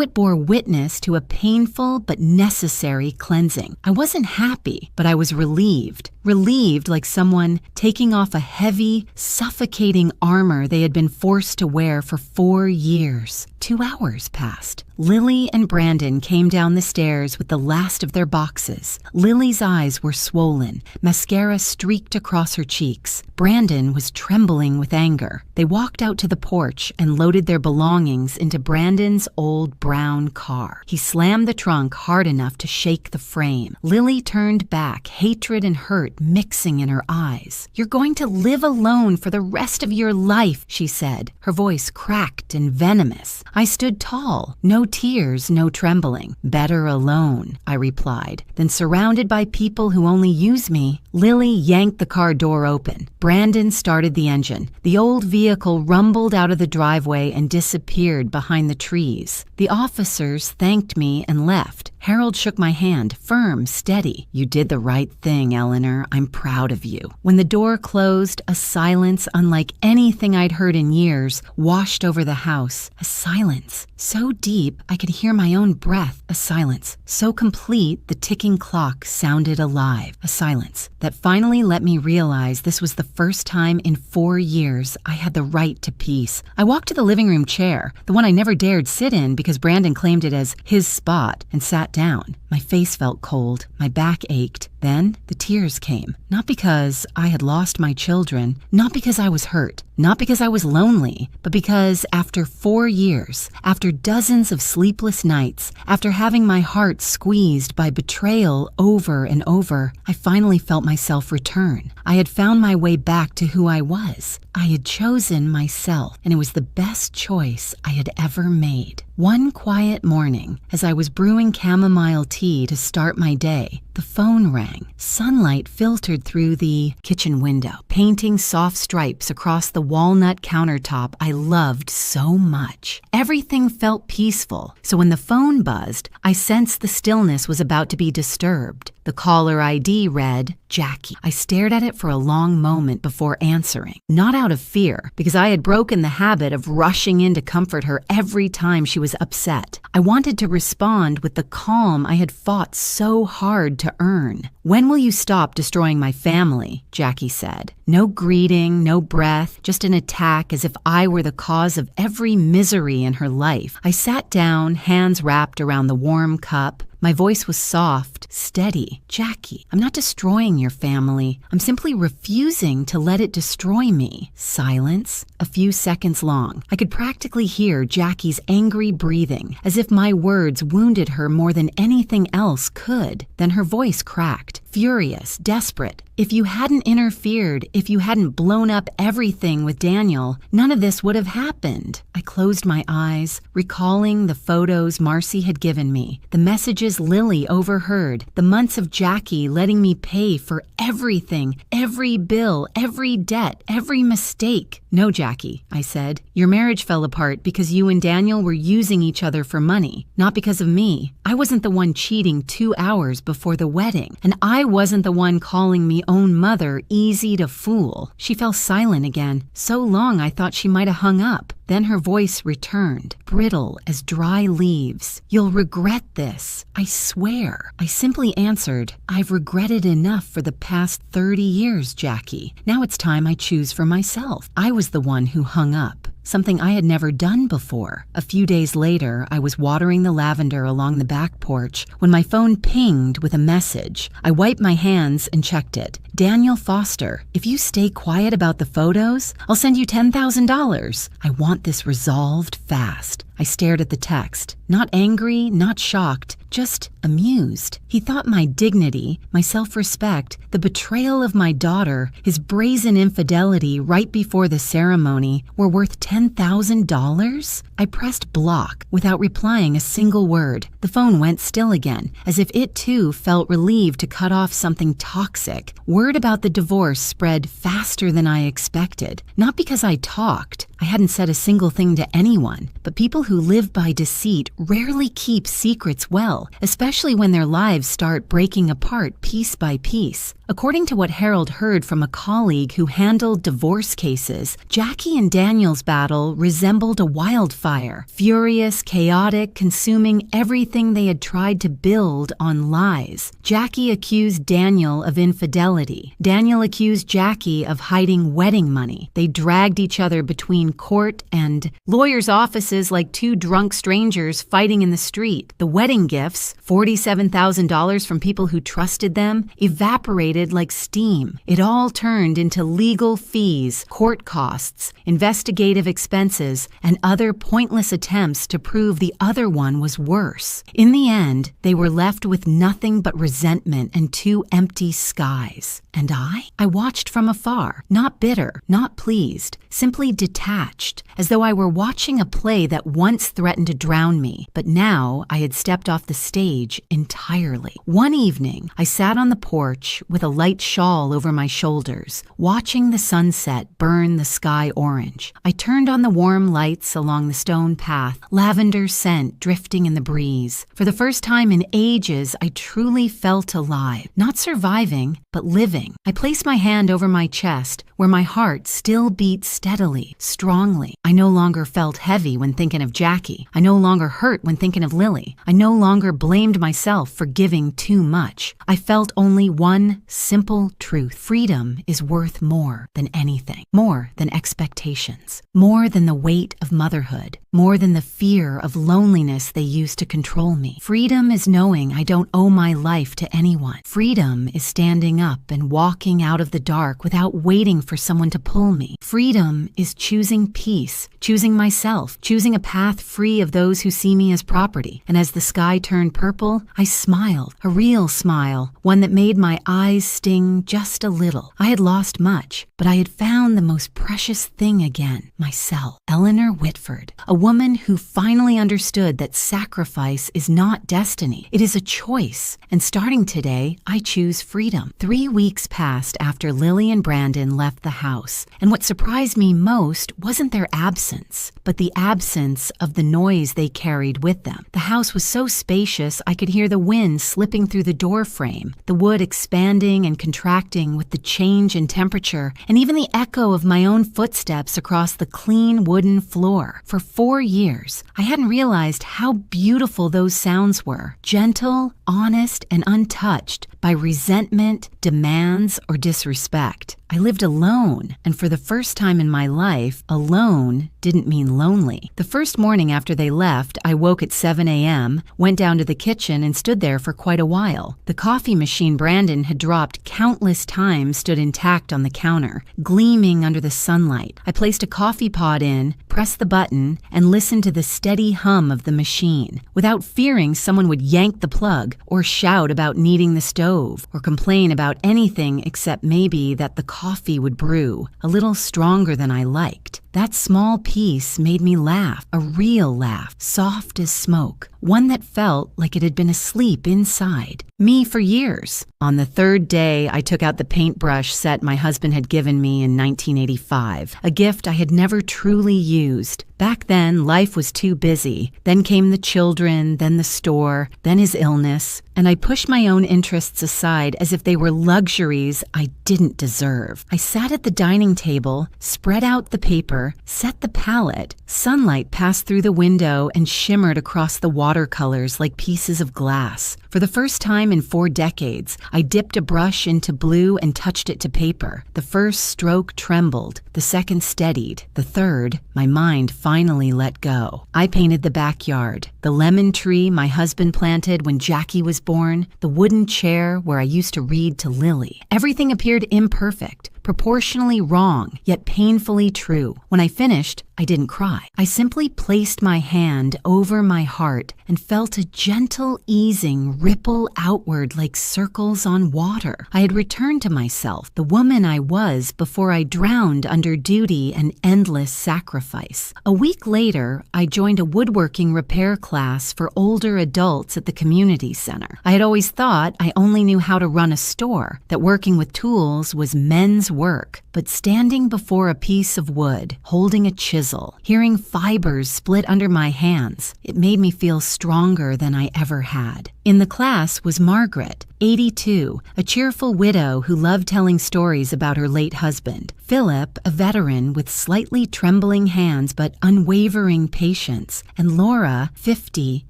it bore witness to a painful but necessary cleansing. I wasn't happy, but I was relieved. Relieved like someone taking off a heavy, suffocating armor they had been forced to wear for 4 years. 2 hours passed. Lily and Brandon came down the stairs with the last of their boxes. Lily's eyes were swollen. Mascara streaked across her cheeks. Brandon was trembling with anger. They walked out to the porch and loaded their belongings into Brandon's old brown car. He slammed the trunk hard enough to shake the frame. Lily turned back, hatred and hurt mixing in her eyes. "You're going to live alone for the rest of your life," she said, her voice cracked and venomous. I stood tall, no tears, no trembling. "Better alone," I replied. Then, surrounded by people who only use me, Lily yanked the car door open. Brandon started the engine. The old vehicle rumbled out of the driveway and disappeared behind the trees. The officers thanked me and left. Harold shook my hand, firm, steady. "You did the right thing, Eleanor. I'm proud of you." When the door closed, a silence unlike anything I'd heard in years washed over the house. A silence so deep I could hear my own breath. A silence so complete the ticking clock sounded alive. A silence that finally let me realize this was the first time in 4 years I had the right to peace. I walked to the living room chair, the one I never dared sit in because Brandon claimed it as his spot, and sat down. My face felt cold. My back ached. Then the tears came. Not because I had lost my children, not because I was hurt, not because I was lonely, but because after 4 years, after dozens of sleepless nights, after having my heart squeezed by betrayal over and over, I finally felt myself return. I had found my way back to who I was. I had chosen myself, and it was the best choice I had ever made. One quiet morning, as I was brewing chamomile tea to start my day, the phone rang. Sunlight filtered through the kitchen window, painting soft stripes across the walnut countertop I loved so much. Everything felt peaceful, so when the phone buzzed, I sensed the stillness was about to be disturbed. The caller ID read, Jackie. I stared at it for a long moment before answering. Not out of fear, because I had broken the habit of rushing in to comfort her every time she was upset. I wanted to respond with the calm I had fought so hard to earn. "When will you stop destroying my family?" Jackie said. No greeting, no breath, just an attack as if I were the cause of every misery in her life. I sat down, hands wrapped around the warm cup. My voice was soft, steady. "Jackie, I'm not destroying your family. I'm simply refusing to let it destroy me." Silence, a few seconds long. I could practically hear Jackie's angry breathing, as if my words wounded her more than anything else could. Then her voice cracked, furious, desperate. "If you hadn't interfered, if you hadn't blown up everything with Daniel, none of this would have happened." I closed my eyes, recalling the photos Marcy had given me, the messages Lily overheard, the months of Jackie letting me pay for everything, every bill, every debt, every mistake. "No, Jackie," I said. "Your marriage fell apart because you and Daniel were using each other for money, not because of me. I wasn't the one cheating 2 hours before the wedding, and I wasn't the one calling me own mother easy to fool." She fell silent again, so long I thought she might have hung up. Then her voice returned, brittle as dry leaves. "You'll regret this, I swear." I simply answered, "I've regretted enough for the past 30 years, Jackie. Now it's time I choose for myself." I was the one who hung up, something I had never done before. A few days later, I was watering the lavender along the back porch when my phone pinged with a message. I wiped my hands and checked it. "Daniel Foster, if you stay quiet about the photos, I'll send you $10,000. I want this resolved fast." I stared at the text, not angry, not shocked, just amused. He thought my dignity, my self-respect, the betrayal of my daughter, his brazen infidelity right before the ceremony were worth $10,000? I pressed block without replying a single word. The phone went still again, as if it too felt relieved to cut off something toxic. Word about the divorce spread faster than I expected. Not because I talked. I hadn't said a single thing to anyone, but people who live by deceit rarely keep secrets well, especially when their lives start breaking apart piece by piece. According to what Harold heard from a colleague who handled divorce cases, Jackie and Daniel's battle resembled a wildfire, furious, chaotic, consuming everything they had tried to build on lies. Jackie accused Daniel of infidelity. Daniel accused Jackie of hiding wedding money. They dragged each other between court and lawyers' offices like two drunk strangers fighting in the street. The wedding gifts, $47,000 from people who trusted them, evaporated escalated like steam. It all turned into legal fees, court costs, investigative expenses, and other pointless attempts to prove the other one was worse. In the end, they were left with nothing but resentment and two empty skies. And I watched from afar, not bitter, not pleased, simply detached, as though I were watching a play that once threatened to drown me, but now I had stepped off the stage entirely. One evening, I sat on the porch with a light shawl over my shoulders, watching the sunset burn the sky orange. I turned on the warm lights along the stone path, lavender scent drifting in the breeze. For the first time in ages, I truly felt alive, not surviving, but living. I placed my hand over my chest, where my heart still beat steadily, strongly. I no longer felt heavy when thinking of Jackie. I no longer hurt when thinking of Lily. I no longer blamed myself for giving too much. I felt only one simple truth. Freedom is worth more than anything, more than expectations, more than the weight of motherhood, more than the fear of loneliness they used to control me. Freedom is knowing I don't owe my life to anyone. Freedom is standing up and walking out of the dark without waiting for someone to pull me. Freedom is choosing peace, choosing myself, choosing a path free of those who see me as property. And as the sky turned purple, I smiled, a real smile, one that made my eyes sting just a little. I had lost much, but I had found the most precious thing again, myself. Eleanor Whitford, a woman who finally understood that sacrifice is not destiny. It is a choice. And starting today, I choose freedom. 3 weeks passed after Lily and Brandon left the house, and what surprised me most wasn't their absence, but the absence of the noise they carried with them. The house was so spacious I could hear the wind slipping through the door frame, the wood expanding and contracting with the change in temperature, and even the echo of my own footsteps across the clean wooden floor. For 4 years, I hadn't realized how beautiful those sounds were, gentle, honest, and untouched by resentment, demands, or disrespect. I lived alone, and for the first time in my life, alone didn't mean lonely. The first morning after they left, I woke at 7 a.m., went down to the kitchen, and stood there for quite a while. The coffee machine Brandon had dropped countless times stood intact on the counter, gleaming under the sunlight. I placed a coffee pot in, pressed the button, and listened to the steady hum of the machine, without fearing someone would yank the plug, or shout about needing the stove, or complain about anything except maybe that the coffee would brew, a little stronger than I liked. That small piece made me laugh, a real laugh, soft as smoke, one that felt like it had been asleep inside me for years. On the third day, I took out the paintbrush set my husband had given me in 1985, a gift I had never truly used. Back then, life was too busy. Then came the children, then the store, then his illness, and I pushed my own interests aside as if they were luxuries I didn't deserve. I sat at the dining table, spread out the paper, set the palette. Sunlight passed through the window and shimmered across the watercolors like pieces of glass. For the first time in 4 decades, I dipped a brush into blue and touched it to paper. The first stroke trembled, the second steadied, the third, my mind finally let go. I painted the backyard, the lemon tree my husband planted when Jackie was born, the wooden chair where I used to read to Lily. Everything appeared imperfect, proportionally wrong, yet painfully true. When I finished, I didn't cry. I simply placed my hand over my heart and felt a gentle easing ripple outward like circles on water. I had returned to myself, the woman I was before I drowned under duty and endless sacrifice. A week later, I joined a woodworking repair class for older adults at the community center. I had always thought I only knew how to run a store, that working with tools was men's work. But standing before a piece of wood, holding a chisel, hearing fibers split under my hands, it made me feel stronger than I ever had. In the class was Margaret, 82, a cheerful widow who loved telling stories about her late husband. Philip, a veteran with slightly trembling hands but unwavering patience. And Laura, 50,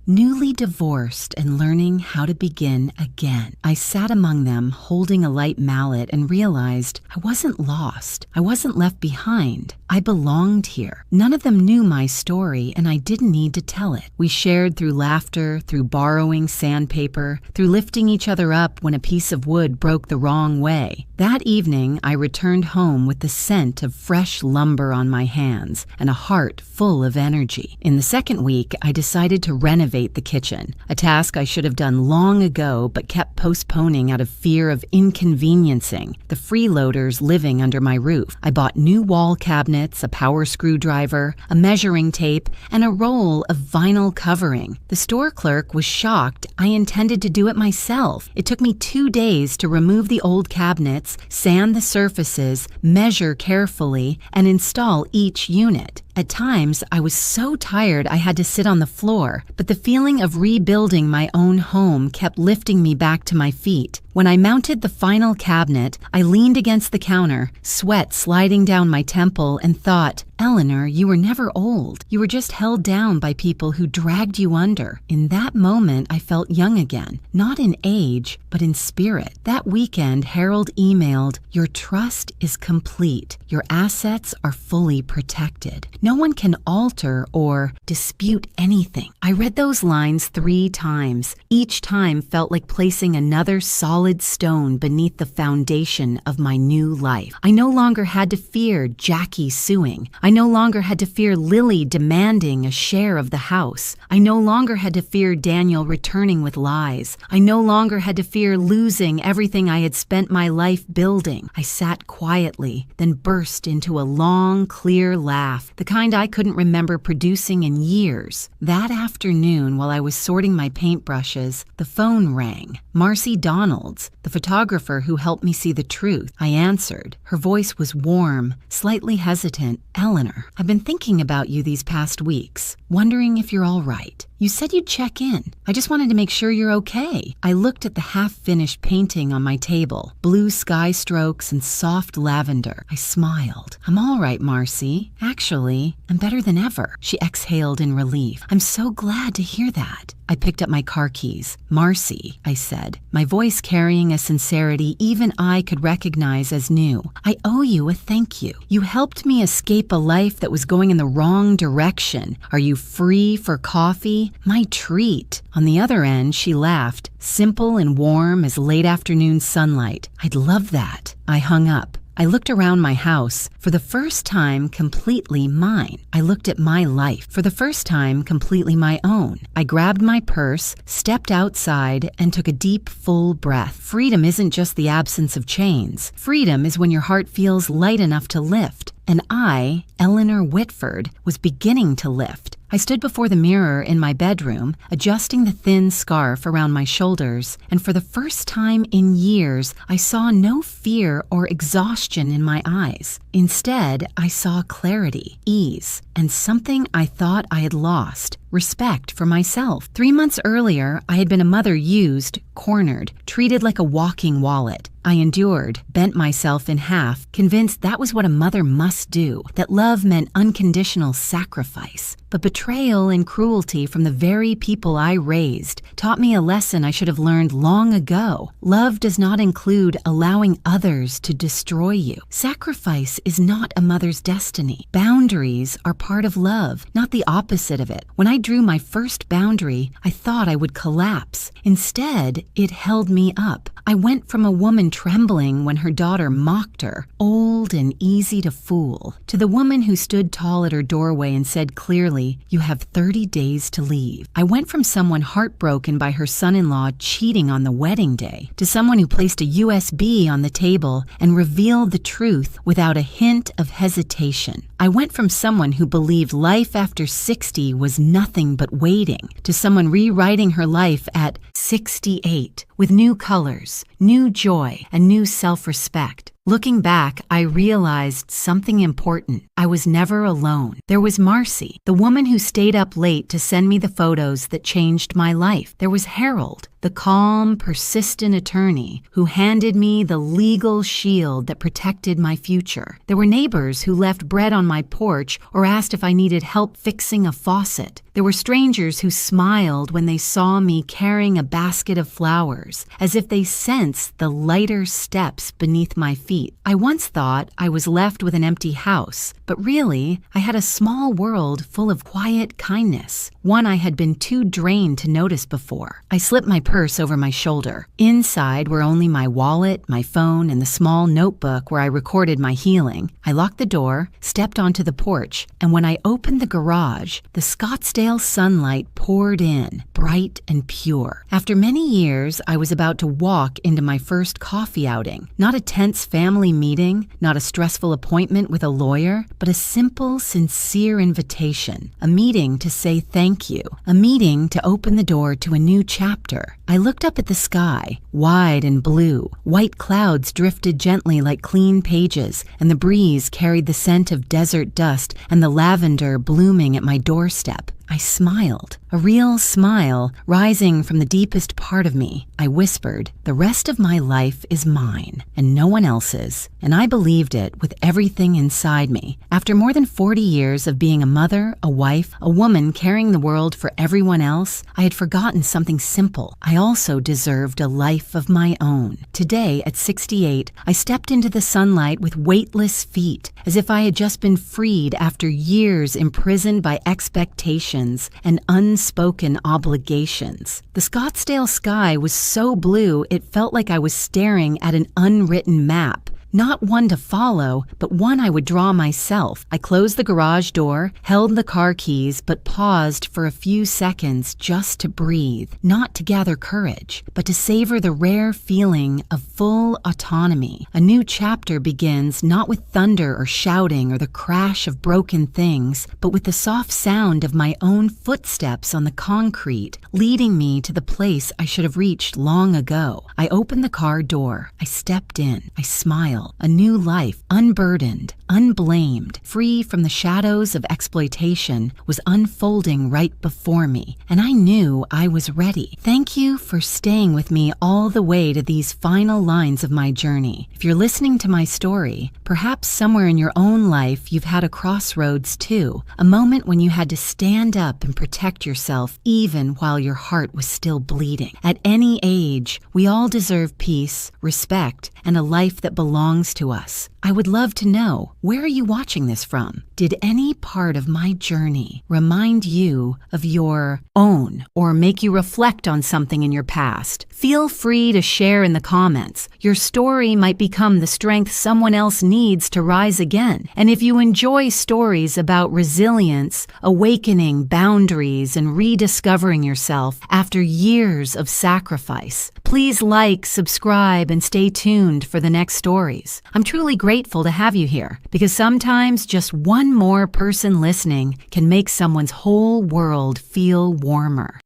newly divorced and learning how to begin again. I sat among them holding a light mallet and realized I wasn't lost. lost. I wasn't left behind. I belonged here. None of them knew my story, and I didn't need to tell it. We shared through laughter, through borrowing sandpaper, through lifting each other up when a piece of wood broke the wrong way. That evening, I returned home with the scent of fresh lumber on my hands and a heart full of energy. In the second week, I decided to renovate the kitchen, a task I should have done long ago but kept postponing out of fear of inconveniencing the freeloaders living under my roof. I bought new wall cabinets, a power screwdriver, a measuring tape, and a roll of vinyl covering. The store clerk was shocked I intended to do it myself. It took me 2 days to remove the old cabinets, sand the surfaces, measure carefully, and install each unit. At times, I was so tired I had to sit on the floor, but the feeling of rebuilding my own home kept lifting me back to my feet. When I mounted the final cabinet, I leaned against the counter, sweat sliding down my temple, and thought, Eleanor, you were never old. You were just held down by people who dragged you under. In that moment, I felt young again, not in age, but in spirit. That weekend, Harold emailed, "Your trust is complete. Your assets are fully protected. No one can alter or dispute anything." I read those lines 3 times. Each time felt like placing another solid stone beneath the foundation of my new life. I no longer had to fear Jackie suing. I no longer had to fear Lily demanding a share of the house. I no longer had to fear Daniel returning with lies. I no longer had to fear losing everything I had spent my life building. I sat quietly, then burst into a long, clear laugh, the kind I couldn't remember producing in years. That afternoon, while I was sorting my paintbrushes, the phone rang. Marcy Donalds, the photographer who helped me see the truth. I answered. Her voice was warm, slightly hesitant. "Eleanor, I've been thinking about you these past weeks, wondering if you're all right. You said you'd check in. I just wanted to make sure you're okay." I looked at the half-finished painting on my table, blue sky strokes and soft lavender. I smiled. "I'm all right, Marcy. Actually, I'm better than ever." She exhaled in relief. "I'm so glad to hear that." I picked up my car keys. "Marcy," I said, my voice carrying a sincerity even I could recognize as new. "I owe you a thank you. You helped me escape a life that was going in the wrong direction. Are you free for coffee? My treat." On the other end, she laughed, simple and warm as late afternoon sunlight. "I'd love that." I hung up. I looked around my house, for the first time completely mine. I looked at my life, for the first time completely my own. I grabbed my purse, stepped outside, and took a deep, full breath. Freedom isn't just the absence of chains. Freedom is when your heart feels light enough to lift. And I, Eleanor Whitford, was beginning to lift. I stood before the mirror in my bedroom, adjusting the thin scarf around my shoulders, and for the first time in years, I saw no fear or exhaustion in my eyes. Instead, I saw clarity, ease, and something I thought I had lost: respect for myself. 3 months earlier, I had been a mother used, cornered, treated like a walking wallet. I endured, bent myself in half, convinced that was what a mother must do, that love meant unconditional sacrifice. But betrayal and cruelty from the very people I raised taught me a lesson I should have learned long ago. Love does not include allowing others to destroy you. Sacrifice is not a mother's destiny. Boundaries are part of love, not the opposite of it. When I drew my first boundary, I thought I would collapse. Instead, it held me up. I went from a woman trembling when her daughter mocked her, old and easy to fool, to the woman who stood tall at her doorway and said clearly, "You have 30 days to leave." I went from someone heartbroken by her son-in-law cheating on the wedding day to someone who placed a USB on the table and revealed the truth without a hint of hesitation. I went from someone who believed life after 60 was nothing but waiting to someone rewriting her life at 68 with new colors, new joy, and new self-respect. Looking back, I realized something important. I was never alone. There was Marcy, the woman who stayed up late to send me the photos that changed my life. There was Harold, the calm, persistent attorney who handed me the legal shield that protected my future. There were neighbors who left bread on my porch or asked if I needed help fixing a faucet. There were strangers who smiled when they saw me carrying a basket of flowers, as if they sensed the lighter steps beneath my feet. feet. I once thought I was left with an empty house, but really, I had a small world full of quiet kindness, one I had been too drained to notice before. I slipped my purse over my shoulder. Inside were only my wallet, my phone, and the small notebook where I recorded my healing. I locked the door, stepped onto the porch, and when I opened the garage, the Scottsdale sunlight poured in, bright and pure. After many years, I was about to walk into my first coffee outing. Not a tense family meeting, not a stressful appointment with a lawyer, but a simple, sincere invitation. A meeting to say thank you. A meeting to open the door to a new chapter. I looked up at the sky, wide and blue. White clouds drifted gently like clean pages, and the breeze carried the scent of desert dust and the lavender blooming at my doorstep. I smiled, a real smile rising from the deepest part of me. I whispered, "The rest of my life is mine, and no one else's." And I believed it with everything inside me. After more than 40 years of being a mother, a wife, a woman carrying the world for everyone else, I had forgotten something simple. I also deserved a life of my own. Today, at 68, I stepped into the sunlight with weightless feet, as if I had just been freed after years imprisoned by expectations and unspoken obligations. The Scottsdale sky was so blue it felt like I was staring at an unwritten map. Not one to follow, but one I would draw myself. I closed the garage door, held the car keys, but paused for a few seconds just to breathe, not to gather courage, but to savor the rare feeling of full autonomy. A new chapter begins not with thunder or shouting or the crash of broken things, but with the soft sound of my own footsteps on the concrete, leading me to the place I should have reached long ago. I opened the car door. I stepped in. I smiled. A new life, unburdened, unblamed, free from the shadows of exploitation, was unfolding right before me, and I knew I was ready. Thank you for staying with me all the way to these final lines of my journey. If you're listening to my story, perhaps somewhere in your own life you've had a crossroads too, a moment when you had to stand up and protect yourself even while your heart was still bleeding. At any age, we all deserve peace, respect, and a life that belongs to us. I would love to know, where are you watching this from? Did any part of my journey remind you of your own or make you reflect on something in your past? Feel free to share in the comments. Your story might become the strength someone else needs to rise again. And if you enjoy stories about resilience, awakening boundaries, and rediscovering yourself after years of sacrifice, please like, subscribe, and stay tuned for the next stories. I'm truly grateful to have you here, because sometimes just one more person listening can make someone's whole world feel warmer.